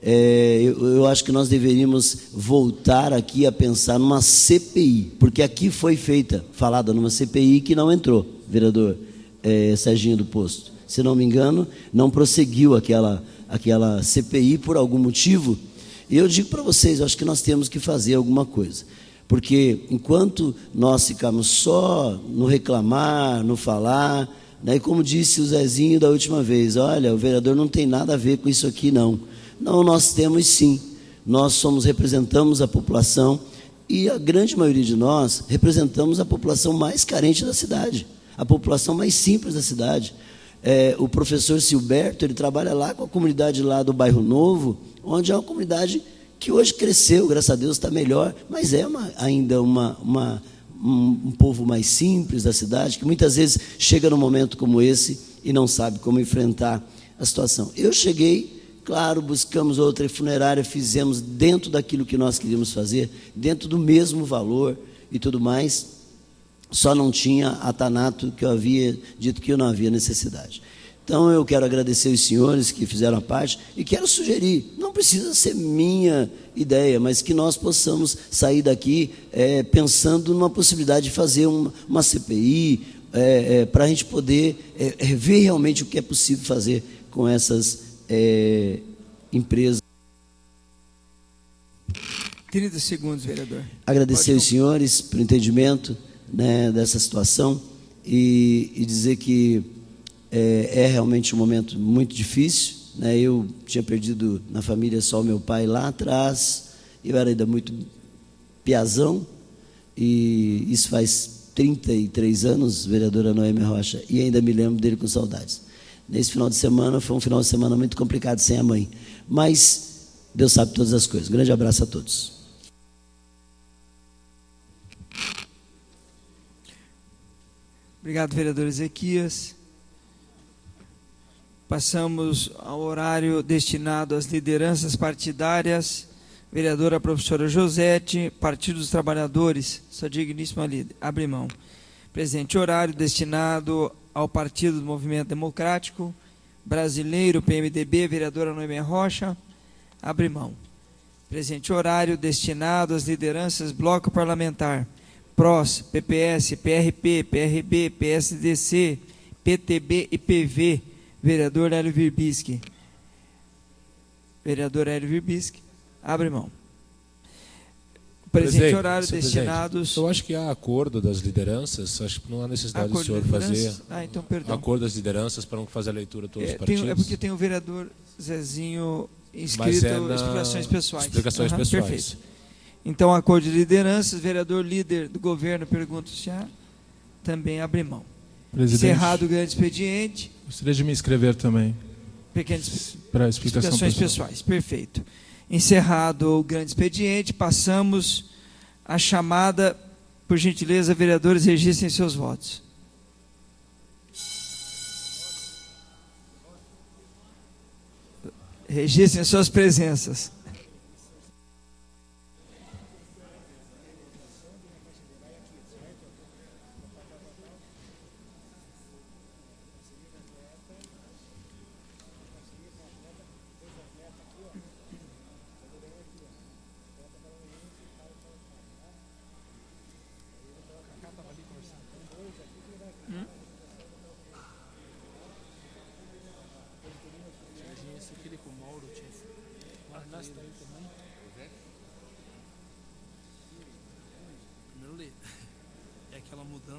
Eu acho que nós deveríamos voltar aqui a pensar numa CPI, porque aqui foi falada numa CPI que não entrou, vereador Serginho do Posto. Se não me engano, não prosseguiu aquela CPI por algum motivo. E eu digo para vocês, eu acho que nós temos que fazer alguma coisa. Porque enquanto nós ficamos só no reclamar, no falar, né, e como disse o Zezinho da última vez, olha, o vereador não tem nada a ver com isso aqui, não. Não, nós temos sim. Nós representamos a população e a grande maioria de nós representamos a população mais carente da cidade, a população mais simples da cidade. O professor Silberto, ele trabalha lá com a comunidade lá do Bairro Novo, onde é uma comunidade que hoje cresceu, graças a Deus está melhor, mas ainda um povo mais simples da cidade, que muitas vezes chega num momento como esse e não sabe como enfrentar a situação. Eu cheguei, claro, buscamos outra funerária, fizemos dentro daquilo que nós queríamos fazer, dentro do mesmo valor e tudo mais, só não tinha a Tanato, que eu havia dito que eu não havia necessidade. Então, eu quero agradecer os senhores que fizeram a parte e quero sugerir, não precisa ser minha ideia, mas que nós possamos sair daqui pensando numa possibilidade de fazer uma CPI, para a gente poder ver realmente o que é possível fazer com essas empresas. 30 segundos, vereador. Agradecer aos senhores pelo entendimento, né, dessa situação e dizer que é realmente um momento muito difícil, né? Eu tinha perdido na família só o meu pai lá atrás, eu era ainda muito piazão, e isso faz 33 anos, vereadora Noêmia Rocha, e ainda me lembro dele com saudades. Nesse final de semana, foi um final de semana muito complicado sem a mãe, mas Deus sabe todas as coisas. Um grande abraço a todos. Obrigado, vereador Ezequias. Passamos ao horário destinado às lideranças partidárias. Vereadora professora Josete, Partido dos Trabalhadores, sua digníssima líder, abre mão. Presente horário destinado ao Partido do Movimento Democrático Brasileiro, PMDB, vereadora Noêmia Rocha, abre mão. Presente horário destinado às lideranças Bloco Parlamentar, PROS, PPS, PRP, PRB, PSDC, PTB e PV, vereador Hélio Virbisky. Vereador Hélio Virbisky, abre mão. Presente horário destinados... Eu acho que há acordo das lideranças, acho que não há necessidade do senhor fazer então, perdão. acordo das lideranças para não fazer a leitura de todos os partidos. É porque tem o vereador Zezinho inscrito explicações pessoais. Explicações pessoais. Perfeito. Então, acordo de lideranças, vereador líder do governo, pergunto se há, também abre mão. Presidente, encerrado o grande expediente. Gostaria de me inscrever também. Pequenas para explicações pessoais. Perfeito. Encerrado o grande expediente, passamos à chamada Por gentileza, vereadores, registrem seus votos. Registrem suas presenças.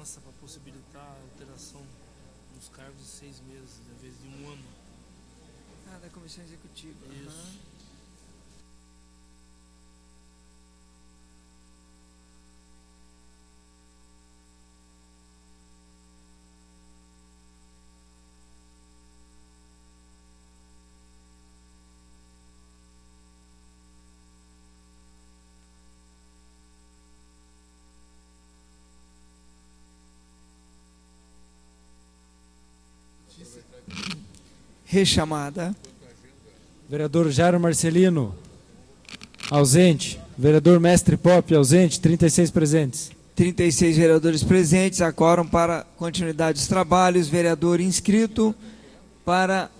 Para possibilitar a alteração nos cargos de 6 meses, em vez de 1 ano. Da comissão executiva. Isso. Rechamada. Vereador Jairo Marcelino, ausente. Vereador Mestre Pop, ausente. 36 presentes. 36 vereadores presentes. Há quórum para continuidade dos trabalhos. Vereador inscrito para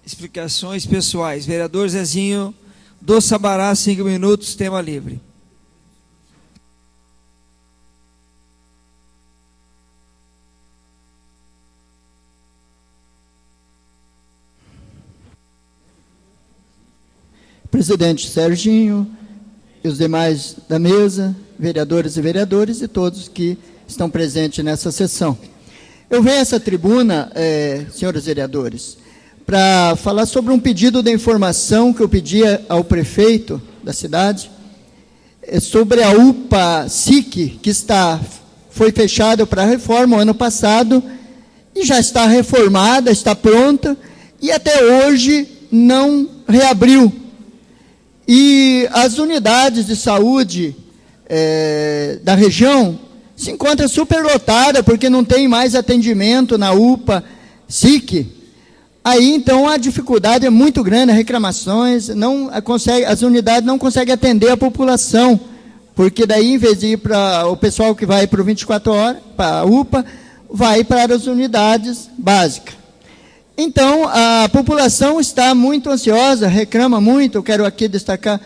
explicações pessoais. Vereador Zezinho do Sabará, 5 minutos, tema livre. Presidente Serginho e os demais da mesa, vereadoras e vereadores e todos que estão presentes nessa sessão. Eu venho a essa tribuna, senhores vereadores, para falar sobre um pedido de informação que eu pedi ao prefeito da cidade, sobre a UPA SIC, que foi fechada para reforma o ano passado, e já está reformada, está pronta, e até hoje não reabriu. E as unidades de saúde da região se encontram superlotadas, porque não tem mais atendimento na UPA SIC. Aí, então, a dificuldade é muito grande, reclamações, as unidades não conseguem atender a população, porque daí, em vez de ir para o pessoal que vai para o 24 horas, para a UPA, vai para as unidades básicas. Então, a população está muito ansiosa, reclama muito. Eu quero aqui destacar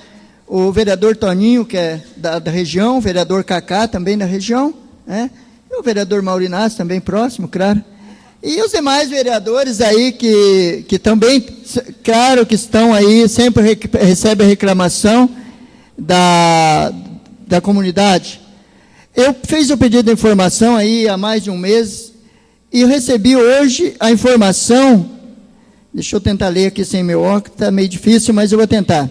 o vereador Toninho, que é da região, o vereador Cacá, também da região, né? E o vereador Maurinácio, também próximo, claro. E os demais vereadores aí que também, claro, que estão aí, sempre recebem reclamação da comunidade. Eu fiz o pedido de informação aí há mais de um mês, e recebi hoje a informação, deixa eu tentar ler aqui sem meu óculos, está meio difícil, mas eu vou tentar.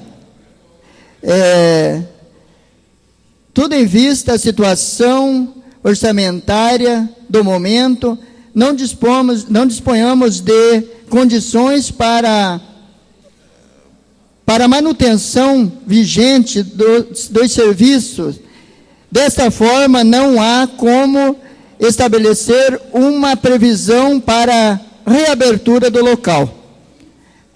Tudo em vista à situação orçamentária do momento, não disponhamos de condições para a manutenção vigente dos serviços. Desta forma, não há como estabelecer uma previsão para reabertura do local.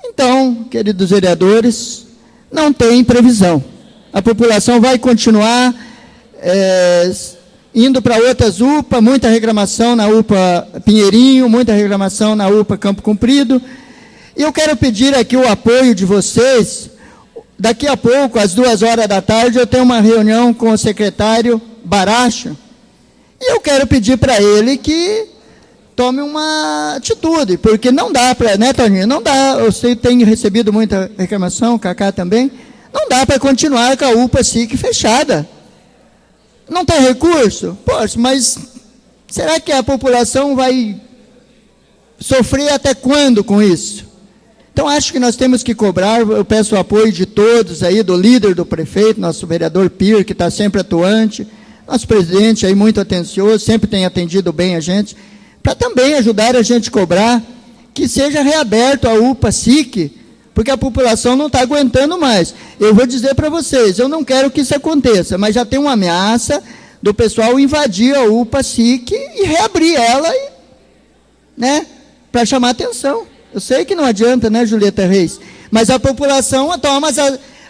Então, queridos vereadores, não tem previsão. A população vai continuar indo para outras UPA, muita reclamação na UPA Pinheirinho, muita reclamação na UPA Campo Comprido. E eu quero pedir aqui o apoio de vocês. Daqui a pouco, às 14h, eu tenho uma reunião com o secretário Baracho, e eu quero pedir para ele que tome uma atitude, porque não dá para, né, Toninho? Não dá, você tem recebido muita reclamação, o Cacá também, não dá para continuar com a UPA SIC fechada. Não tem recurso? Poxa, mas será que a população vai sofrer até quando com isso? Então, acho que nós temos que cobrar, eu peço o apoio de todos aí, do líder do prefeito, nosso vereador Pir, que está sempre atuante, nosso presidente aí muito atencioso, sempre tem atendido bem a gente, para também ajudar a gente a cobrar que seja reaberto a UPA SIC, porque a população não está aguentando mais. Eu vou dizer para vocês, eu não quero que isso aconteça, mas já tem uma ameaça do pessoal invadir a UPA SIC e reabrir ela, né, para chamar atenção. Eu sei que não adianta, né, Julieta Reis? Mas a população toma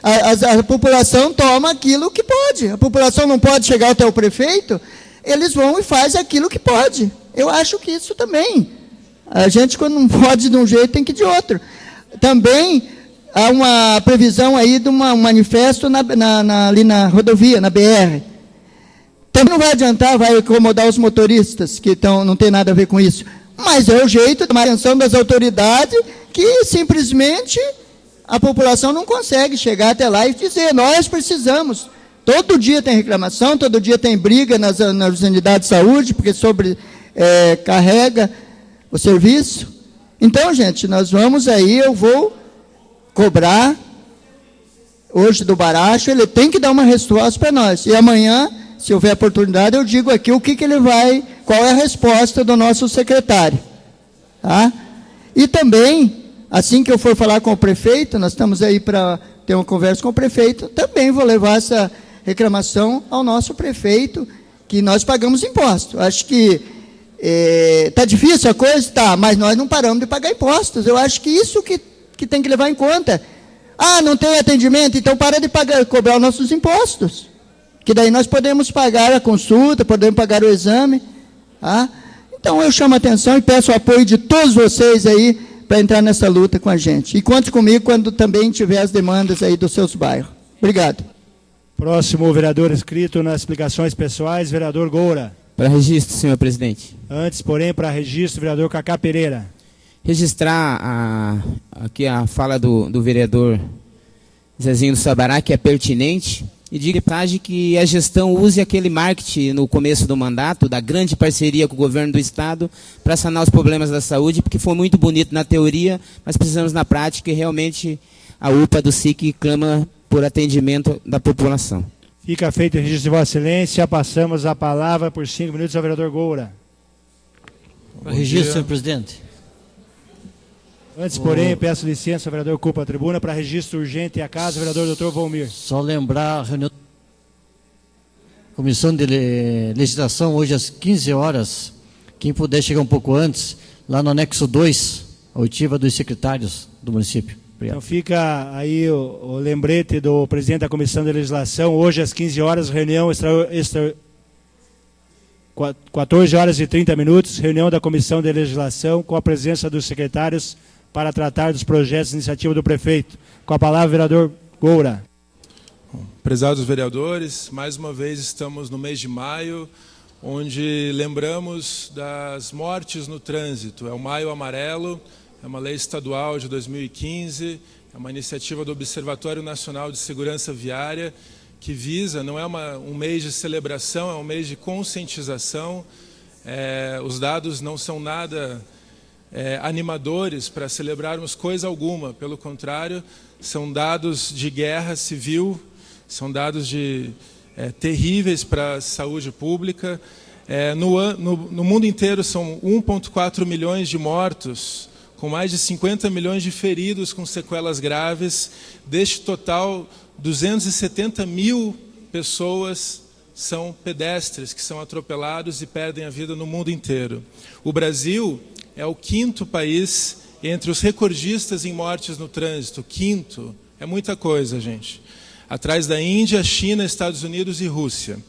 a população toma aquilo que pode. A população não pode chegar até o prefeito, eles vão e fazem aquilo que pode. Eu acho que isso também. A gente, quando não pode de um jeito, tem que ir de outro. Também há uma previsão aí de um manifesto ali na rodovia, na BR. Também não vai adiantar, vai incomodar os motoristas, que não tem nada a ver com isso. Mas é o jeito de tomar atenção das autoridades, que simplesmente a população não consegue chegar até lá e dizer, nós precisamos. Todo dia tem reclamação, todo dia tem briga nas unidades de saúde, porque carrega o serviço. Então, gente, nós vamos aí, eu vou cobrar hoje do Baracho, ele tem que dar uma resposta para nós. E amanhã, se houver oportunidade, eu digo aqui o que ele vai, qual é a resposta do nosso secretário. Tá? E também, assim que eu for falar com o prefeito, nós estamos aí para ter uma conversa com o prefeito, também vou levar essa reclamação ao nosso prefeito, que nós pagamos imposto. Acho que está difícil a coisa? Tá, mas nós não paramos de pagar impostos. Eu acho que isso que tem que levar em conta. Ah, não tem atendimento? Então para de cobrar os nossos impostos. Que daí nós podemos pagar a consulta, podemos pagar o exame. Tá? Então eu chamo a atenção e peço o apoio de todos vocês aí para entrar nessa luta com a gente. E conte comigo quando também tiver as demandas aí dos seus bairros. Obrigado. Próximo vereador inscrito nas explicações pessoais, vereador Goura. Para registro, senhor presidente. Antes, porém, para registro, vereador Cacá Pereira. Registrar aqui a fala do vereador Zezinho do Sabará, que é pertinente, e diga que a gestão use aquele marketing no começo do mandato, da grande parceria com o governo do Estado, para sanar os problemas da saúde, porque foi muito bonito na teoria, mas precisamos na prática, e realmente a UPA do SIC clama por atendimento da população. Fica feito o registro de Vossa Excelência. Passamos a palavra por 5 minutos ao vereador Goura. Registro, senhor presidente. Antes, porém, peço licença ao vereador Culpa a tribuna para registro urgente à casa, vereador Dr. Volmir. Só lembrar a reunião da Comissão de Legislação hoje às 15 horas. Quem puder chegar um pouco antes, lá no anexo 2, a oitiva dos secretários do município. Obrigado. Então fica aí o lembrete do presidente da Comissão de Legislação, hoje às 15 horas, reunião 14 horas e 30 minutos, reunião da Comissão de Legislação com a presença dos secretários para tratar dos projetos de iniciativa do prefeito. Com a palavra, vereador Goura. Prezados vereadores, mais uma vez estamos no mês de maio, onde lembramos das mortes no trânsito. É o Maio Amarelo. É uma lei estadual de 2015, é uma iniciativa do Observatório Nacional de Segurança Viária, que visa, não é um mês de celebração, é um mês de conscientização. Os dados não são nada animadores para celebrarmos coisa alguma, pelo contrário, são dados de guerra civil, são dados terríveis para a saúde pública. No mundo inteiro são 1,4 milhões de mortos, com mais de 50 milhões de feridos com sequelas graves. Deste total, 270 mil pessoas são pedestres, que são atropelados e perdem a vida no mundo inteiro. O Brasil é o 5º país entre os recordistas em mortes no trânsito. 5º. É muita coisa, gente. Atrás da Índia, China, Estados Unidos e Rússia.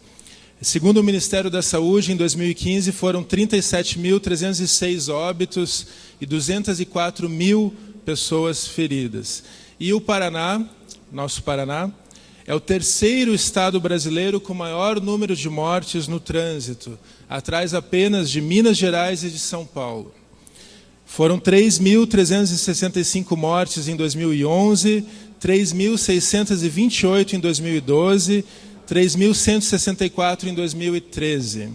Segundo o Ministério da Saúde, em 2015, foram 37.306 óbitos e 204 mil pessoas feridas. E o Paraná, nosso Paraná, é o 3º estado brasileiro com maior número de mortes no trânsito, atrás apenas de Minas Gerais e de São Paulo. Foram 3.365 mortes em 2011, 3.628 em 2012, 3.164 em 2013.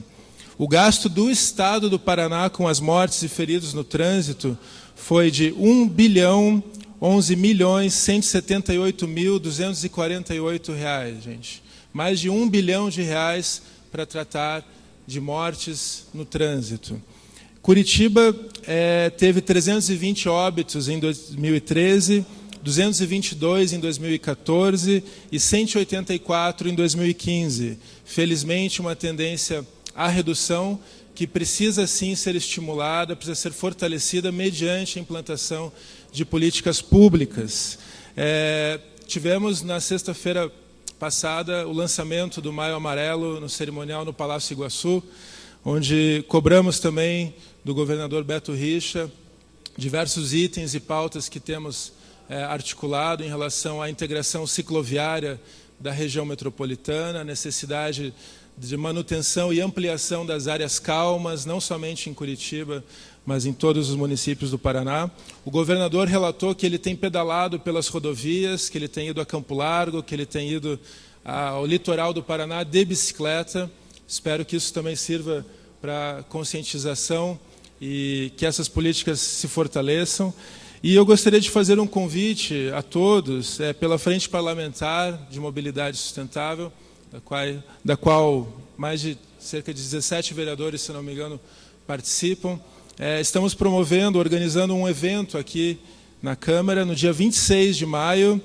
O gasto do Estado do Paraná com as mortes e feridos no trânsito foi de 1.011.178.248 reais, gente. Mais de R$1 bilhão para tratar de mortes no trânsito. Curitiba teve 320 óbitos em 2013, 222 em 2014 e 184 em 2015. Felizmente, uma tendência à redução que precisa sim ser estimulada, precisa ser fortalecida mediante a implantação de políticas públicas. Tivemos na sexta-feira passada o lançamento do Maio Amarelo no cerimonial no Palácio Iguaçu, onde cobramos também do governador Beto Richa diversos itens e pautas que temos articulado em relação à integração cicloviária da região metropolitana, a necessidade de manutenção e ampliação das áreas calmas, não somente em Curitiba, mas em todos os municípios do Paraná. O governador relatou que ele tem pedalado pelas rodovias, que ele tem ido a Campo Largo, que ele tem ido ao litoral do Paraná de bicicleta. Espero que isso também sirva para conscientização e que essas políticas se fortaleçam. E eu gostaria de fazer um convite a todos, pela Frente Parlamentar de Mobilidade Sustentável, da qual mais de cerca de 17 vereadores, se não me engano, participam. Estamos promovendo, organizando um evento aqui na Câmara, no dia 26 de maio,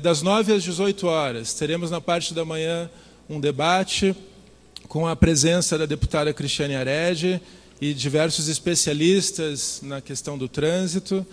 das 9 às 18 horas. Teremos na parte da manhã um debate com a presença da deputada Cristiane Arede e diversos especialistas na questão do trânsito.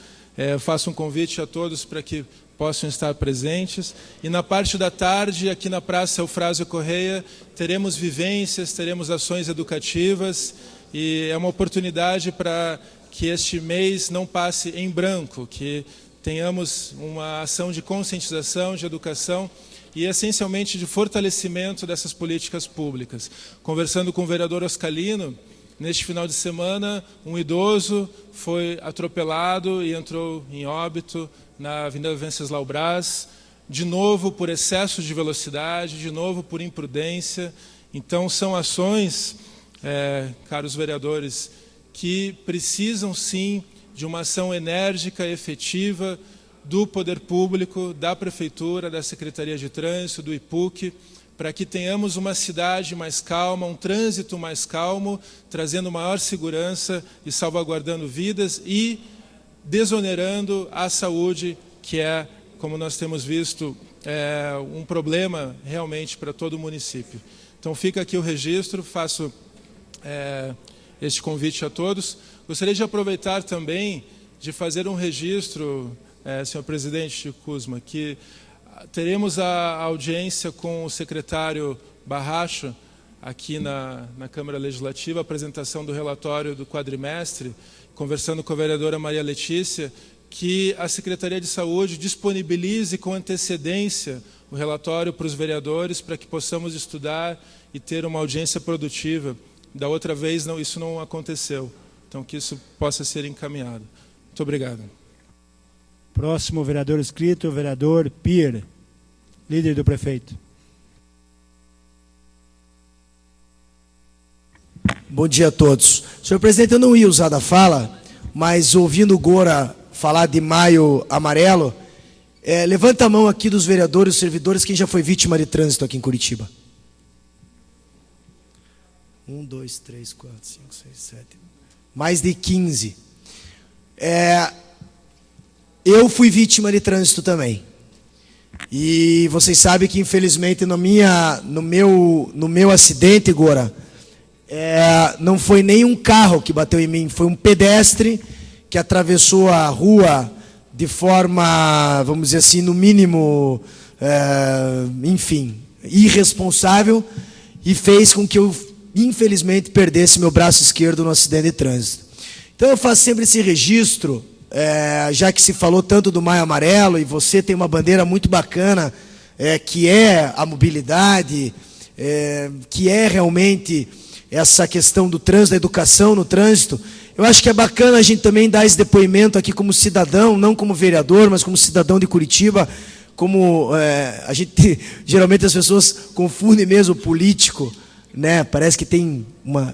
Faço um convite a todos para que possam estar presentes. E na parte da tarde, aqui na Praça Eufrásio Correia, teremos vivências, teremos ações educativas, e é uma oportunidade para que este mês não passe em branco, que tenhamos uma ação de conscientização, de educação e, essencialmente, de fortalecimento dessas políticas públicas. Conversando com o vereador Oscalino, neste final de semana, um idoso foi atropelado e entrou em óbito na Avenida Venceslau Braz, de novo por excesso de velocidade, de novo por imprudência. Então, são ações, caros vereadores, que precisam sim de uma ação enérgica, efetiva do poder público, da Prefeitura, da Secretaria de Trânsito, do IPUC, para que tenhamos uma cidade mais calma, um trânsito mais calmo, trazendo maior segurança e salvaguardando vidas e desonerando a saúde, que é, como nós temos visto, um problema realmente para todo o município. Então fica aqui o registro, faço este convite a todos. Gostaria de aproveitar também de fazer um registro, senhor presidente Kuzma, que teremos a audiência com o secretário Barracho aqui na Câmara Legislativa, a apresentação do relatório do quadrimestre, conversando com a vereadora Maria Letícia, que a Secretaria de Saúde disponibilize com antecedência o relatório para os vereadores, para que possamos estudar e ter uma audiência produtiva. Da outra vez isso não aconteceu, então que isso possa ser encaminhado. Muito obrigado. Próximo vereador inscrito, o vereador Pier, líder do prefeito. Bom dia a todos. Senhor presidente, eu não ia usar da fala, mas ouvindo o Gora falar de Maio Amarelo, levanta a mão aqui dos vereadores e servidores quem já foi vítima de trânsito aqui em Curitiba. 1, 2, 3, 4, 5, 6, 7. Mais de 15. Eu fui vítima de trânsito também. E vocês sabem que, infelizmente, no meu acidente, Gora, não foi nem um carro que bateu em mim, foi um pedestre que atravessou a rua de forma, vamos dizer assim, no mínimo, enfim, irresponsável, e fez com que eu, infelizmente, perdesse meu braço esquerdo no acidente de trânsito. Então eu faço sempre esse registro, já que se falou tanto do Maio Amarelo, e você tem uma bandeira muito bacana, que é a mobilidade, que é realmente essa questão do trânsito, da educação no trânsito. Eu acho que é bacana a gente também dar esse depoimento aqui como cidadão, não como vereador, mas como cidadão de Curitiba, como a gente, geralmente as pessoas confundem mesmo político, né? Parece que tem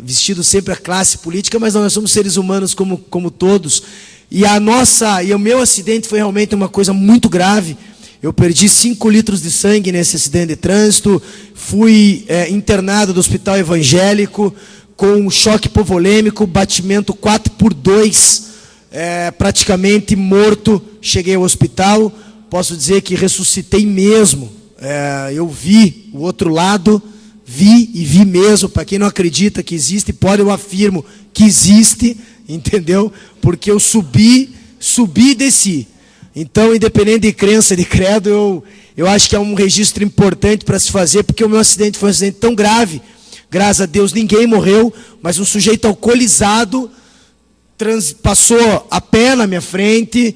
vestido sempre a classe política, mas nós somos seres humanos como todos. E o meu acidente foi realmente uma coisa muito grave. Eu perdi 5 litros de sangue nesse acidente de trânsito, fui internado do Hospital Evangélico com choque hipovolêmico, batimento 4x2, praticamente morto. Cheguei ao hospital, posso dizer que ressuscitei mesmo. Eu vi o outro lado, vi e vi mesmo. Para quem não acredita que existe, eu afirmo que existe, entendeu? Porque eu subi e desci. Então, independente de crença, de credo, eu acho que é um registro importante para se fazer, porque o meu acidente foi um acidente tão grave. Graças a Deus ninguém morreu, mas um sujeito alcoolizado passou a pé na minha frente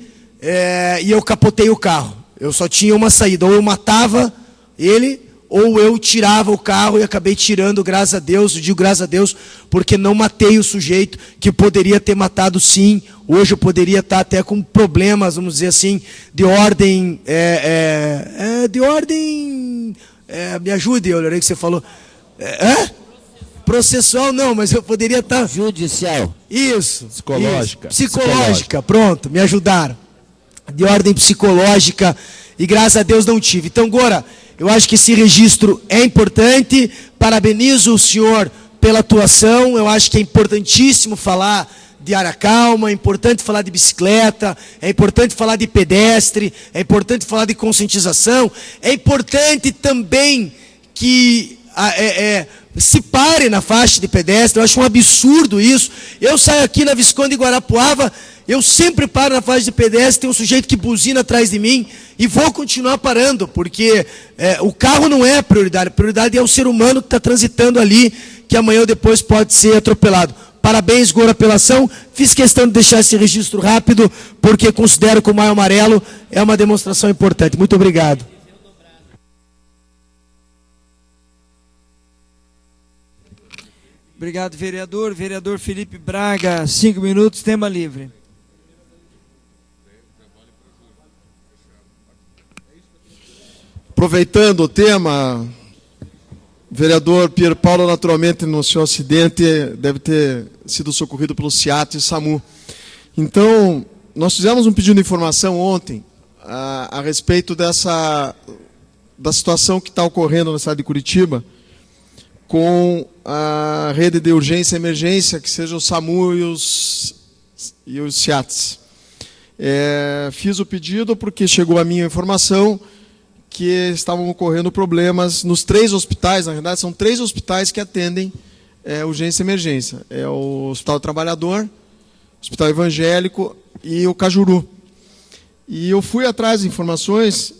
e eu capotei o carro. Eu só tinha uma saída, ou eu matava ele, ou eu tirava o carro e acabei tirando, graças a Deus. Eu digo graças a Deus, porque não matei o sujeito, que poderia ter matado sim. Hoje eu poderia estar até com problemas, vamos dizer assim, de ordem... me ajude, eu lembrei que você falou... Processual não, mas eu poderia estar... Judicial. Isso. Psicológica. Isso. Psicológica, pronto, me ajudaram. De ordem psicológica, e graças a Deus não tive. Então, Gora, eu acho que esse registro é importante. Parabenizo o senhor pela atuação. Eu acho que é importantíssimo falar de área calma, é importante falar de bicicleta, é importante falar de pedestre, é importante falar de conscientização, é importante também que se pare na faixa de pedestre. Eu acho um absurdo isso. Eu saio aqui na Visconde de Guarapuava, eu sempre paro na faixa de pedestre, tem um sujeito que buzina atrás de mim, e vou continuar parando, porque o carro não é a prioridade é o ser humano que está transitando ali, que amanhã ou depois pode ser atropelado. Parabéns, Gora, pela ação. Fiz questão de deixar esse registro rápido, porque considero que o Maio Amarelo é uma demonstração importante. Muito obrigado. Obrigado, vereador. Vereador Felipe Braga, 5 minutos, tema livre. Aproveitando o tema, o vereador Pier Paulo, naturalmente, no seu acidente, deve ter sido socorrido pelo SEAT e SAMU. Então, nós fizemos um pedido de informação ontem a respeito da situação que está ocorrendo na cidade de Curitiba com a rede de urgência e emergência, que seja o SAMU e os SEATs. Fiz o pedido porque chegou a minha informação que estavam ocorrendo problemas nos 3 hospitais. Na verdade, são 3 hospitais que atendem urgência e emergência. É o Hospital do Trabalhador, o Hospital Evangélico e o Cajuru. E eu fui atrás de informações,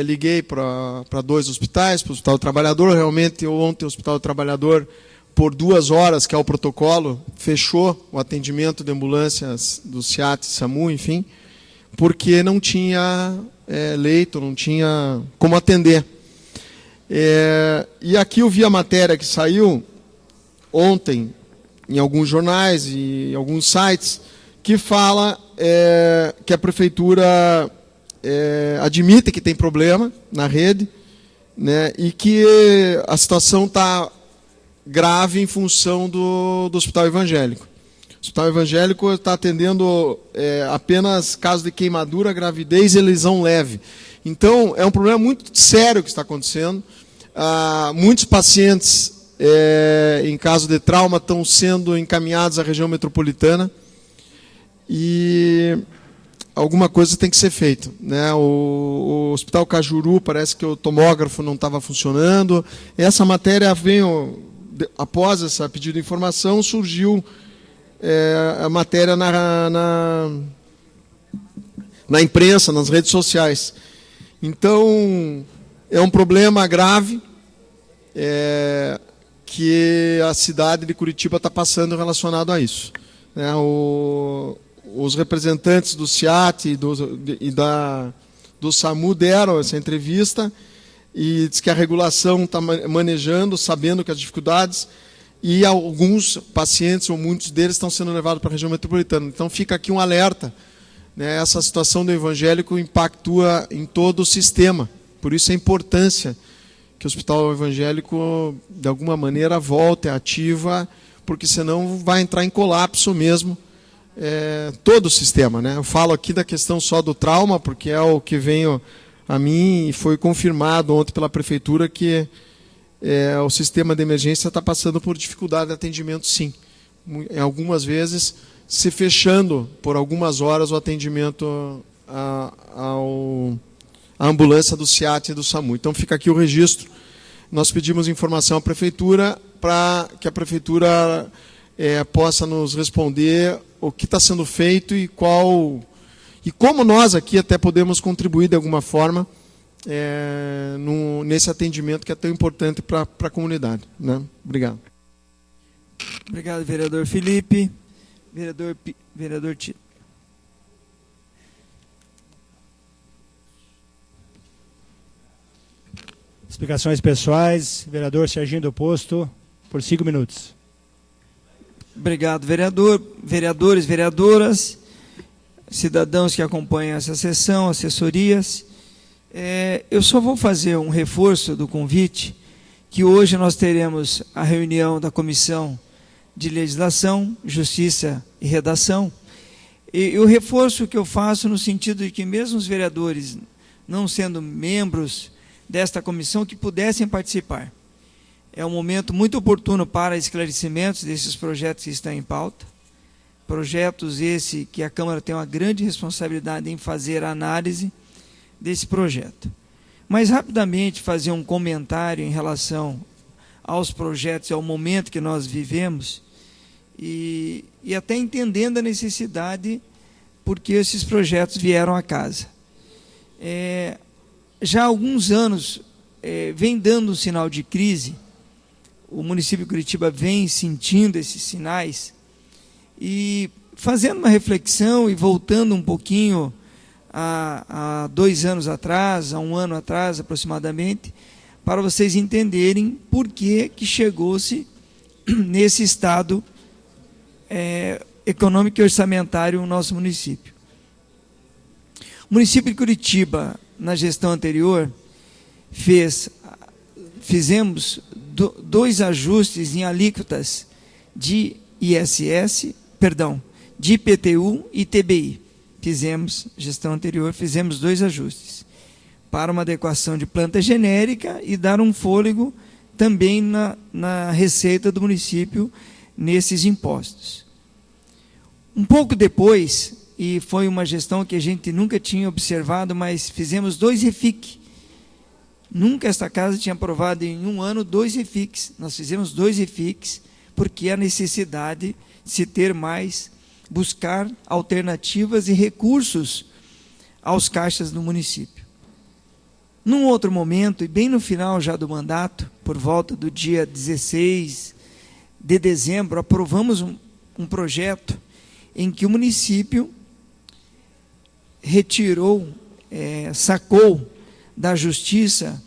liguei para 2 hospitais, para o Hospital do Trabalhador. Realmente, ontem o Hospital do Trabalhador, por 2 horas, que é o protocolo, fechou o atendimento de ambulâncias do SEAT, SAMU, enfim, porque não tinha leito, não tinha como atender. E aqui eu vi a matéria que saiu ontem em alguns jornais e em alguns sites, que fala que a prefeitura admite que tem problema na rede, né, e que a situação está grave em função do Hospital Evangélico. O Hospital Evangélico está atendendo apenas casos de queimadura, gravidez e lesão leve. Então, é um problema muito sério que está acontecendo. Muitos pacientes, em caso de trauma, estão sendo encaminhados à região metropolitana. E alguma coisa tem que ser feita, né? O Hospital Cajuru, parece que o tomógrafo não estava funcionando. Essa matéria veio, após esse pedido de informação, surgiu a matéria na imprensa, nas redes sociais. Então, é um problema grave que a cidade de Curitiba está passando relacionado a isso. Os representantes do SEAT e do SAMU deram essa entrevista e diz que a regulação está manejando, sabendo que as dificuldades, e alguns pacientes, ou muitos deles, estão sendo levados para a região metropolitana. Então fica aqui um alerta, né? Essa situação do evangélico impactua em todo o sistema. Por isso a importância que o Hospital Evangélico, de alguma maneira, volte ativa, porque senão vai entrar em colapso mesmo todo o sistema, né? Eu falo aqui da questão só do trauma, porque é o que veio a mim e foi confirmado ontem pela prefeitura que o sistema de emergência está passando por dificuldade de atendimento, sim. Algumas vezes se fechando por algumas horas o atendimento a ambulância do SEAT e do SAMU. Então fica aqui o registro. Nós pedimos informação à Prefeitura para que a Prefeitura possa nos responder o que está sendo feito e como nós aqui até podemos contribuir de alguma forma nesse atendimento que é tão importante para a comunidade. Né? Obrigado. Obrigado, vereador Felipe. Vereador Tito. Explicações pessoais, vereador Serginho do Posto, por 5 minutos. Obrigado, vereador. Vereadores, vereadoras, cidadãos que acompanham essa sessão, assessorias. Eu só vou fazer um reforço do convite, que hoje nós teremos a reunião da Comissão de Legislação, Justiça e Redação. E o reforço que eu faço no sentido de que mesmo os vereadores, não sendo membros desta comissão, que pudessem participar. É um momento muito oportuno para esclarecimentos desses projetos que estão em pauta. Projetos esse que a Câmara tem uma grande responsabilidade em fazer a análise desse projeto. Mas, rapidamente, fazer um comentário em relação aos projetos, ao momento que nós vivemos, e até entendendo a necessidade porque esses projetos vieram à casa. Já há alguns anos vem dando um sinal de crise, o município de Curitiba vem sentindo esses sinais, e fazendo uma reflexão e voltando um pouquinho há 2 anos atrás, há 1 ano atrás aproximadamente, para vocês entenderem por que chegou-se nesse estado econômico e orçamentário no nosso município. O município de Curitiba, na gestão anterior, fizemos 2 ajustes em alíquotas de de IPTU e TBI. Gestão anterior, fizemos 2 ajustes para uma adequação de planta genérica e dar um fôlego também na receita do município nesses impostos. Um pouco depois, e foi uma gestão que a gente nunca tinha observado, mas fizemos 2 REFIC. Nunca esta casa tinha aprovado em 1 ano 2 REFICs. Nós fizemos 2 REFICs porque a necessidade de se ter mais, buscar alternativas e recursos aos caixas do município. Num outro momento, e bem no final já do mandato, por volta do dia 16 de dezembro, aprovamos um projeto em que o município retirou, sacou da justiça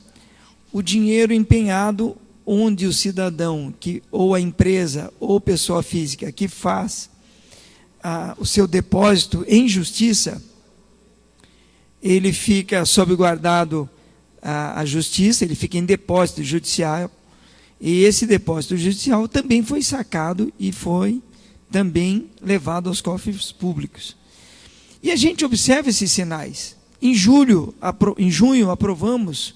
o dinheiro empenhado onde o cidadão, ou a empresa, ou pessoa física que faz o seu depósito em justiça, ele fica salvaguardado a justiça, ele fica em depósito judicial, e esse depósito judicial também foi sacado e foi também levado aos cofres públicos. E a gente observa esses sinais. Em junho, aprovamos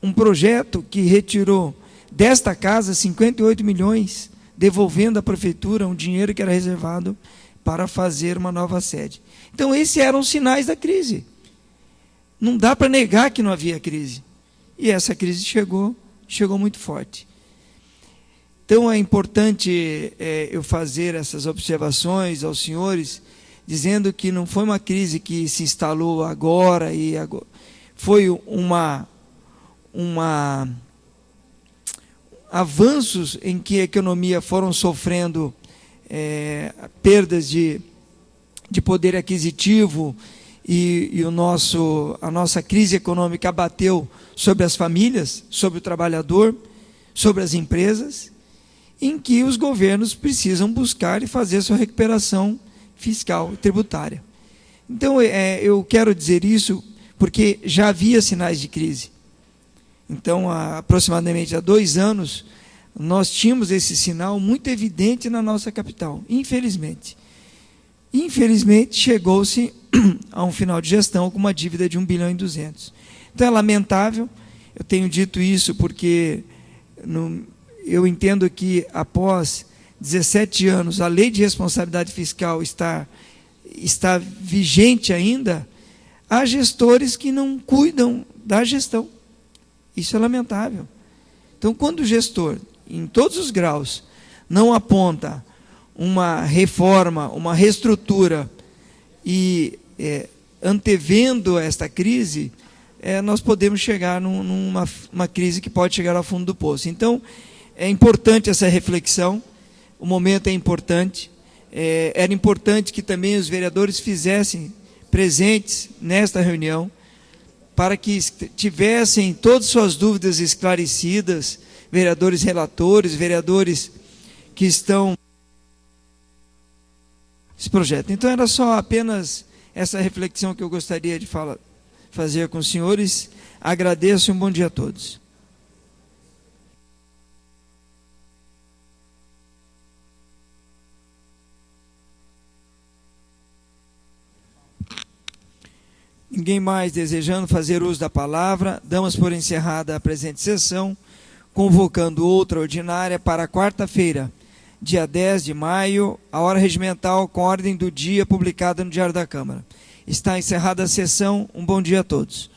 um projeto que retirou desta casa 58 milhões, devolvendo à prefeitura um dinheiro que era reservado para fazer uma nova sede. Então, esses eram os sinais da crise. Não dá para negar que não havia crise. E essa crise chegou muito forte. Então, é importante eu fazer essas observações aos senhores, dizendo que não foi uma crise que se instalou agora, foi avanços em que a economia foram sofrendo perdas de poder aquisitivo, e a nossa crise econômica abateu sobre as famílias, sobre o trabalhador, sobre as empresas, em que os governos precisam buscar e fazer sua recuperação fiscal e tributária. Então, eu quero dizer isso porque já havia sinais de crise. Então, aproximadamente há 2 anos, nós tínhamos esse sinal muito evidente na nossa capital, infelizmente. Infelizmente, chegou-se a um final de gestão com uma dívida de 1,2 bilhão. Então, é lamentável, eu tenho dito isso porque eu entendo que, após 17 anos, a lei de responsabilidade fiscal está vigente ainda, há gestores que não cuidam da gestão. Isso é lamentável. Então, quando o gestor, em todos os graus, não aponta uma reforma, uma reestrutura e antevendo esta crise, nós podemos chegar numa crise que pode chegar ao fundo do poço. Então, é importante essa reflexão, o momento é importante, era importante que também os vereadores fizessem presentes nesta reunião, para que tivessem todas suas dúvidas esclarecidas, vereadores relatores, vereadores que estão esse projeto. Então era só apenas essa reflexão que eu gostaria de fazer com os senhores. Agradeço e um bom dia a todos. Ninguém mais desejando fazer uso da palavra, damos por encerrada a presente sessão, convocando outra ordinária para quarta-feira, dia 10 de maio, a hora regimental com ordem do dia publicada no Diário da Câmara. Está encerrada a sessão. Um bom dia a todos.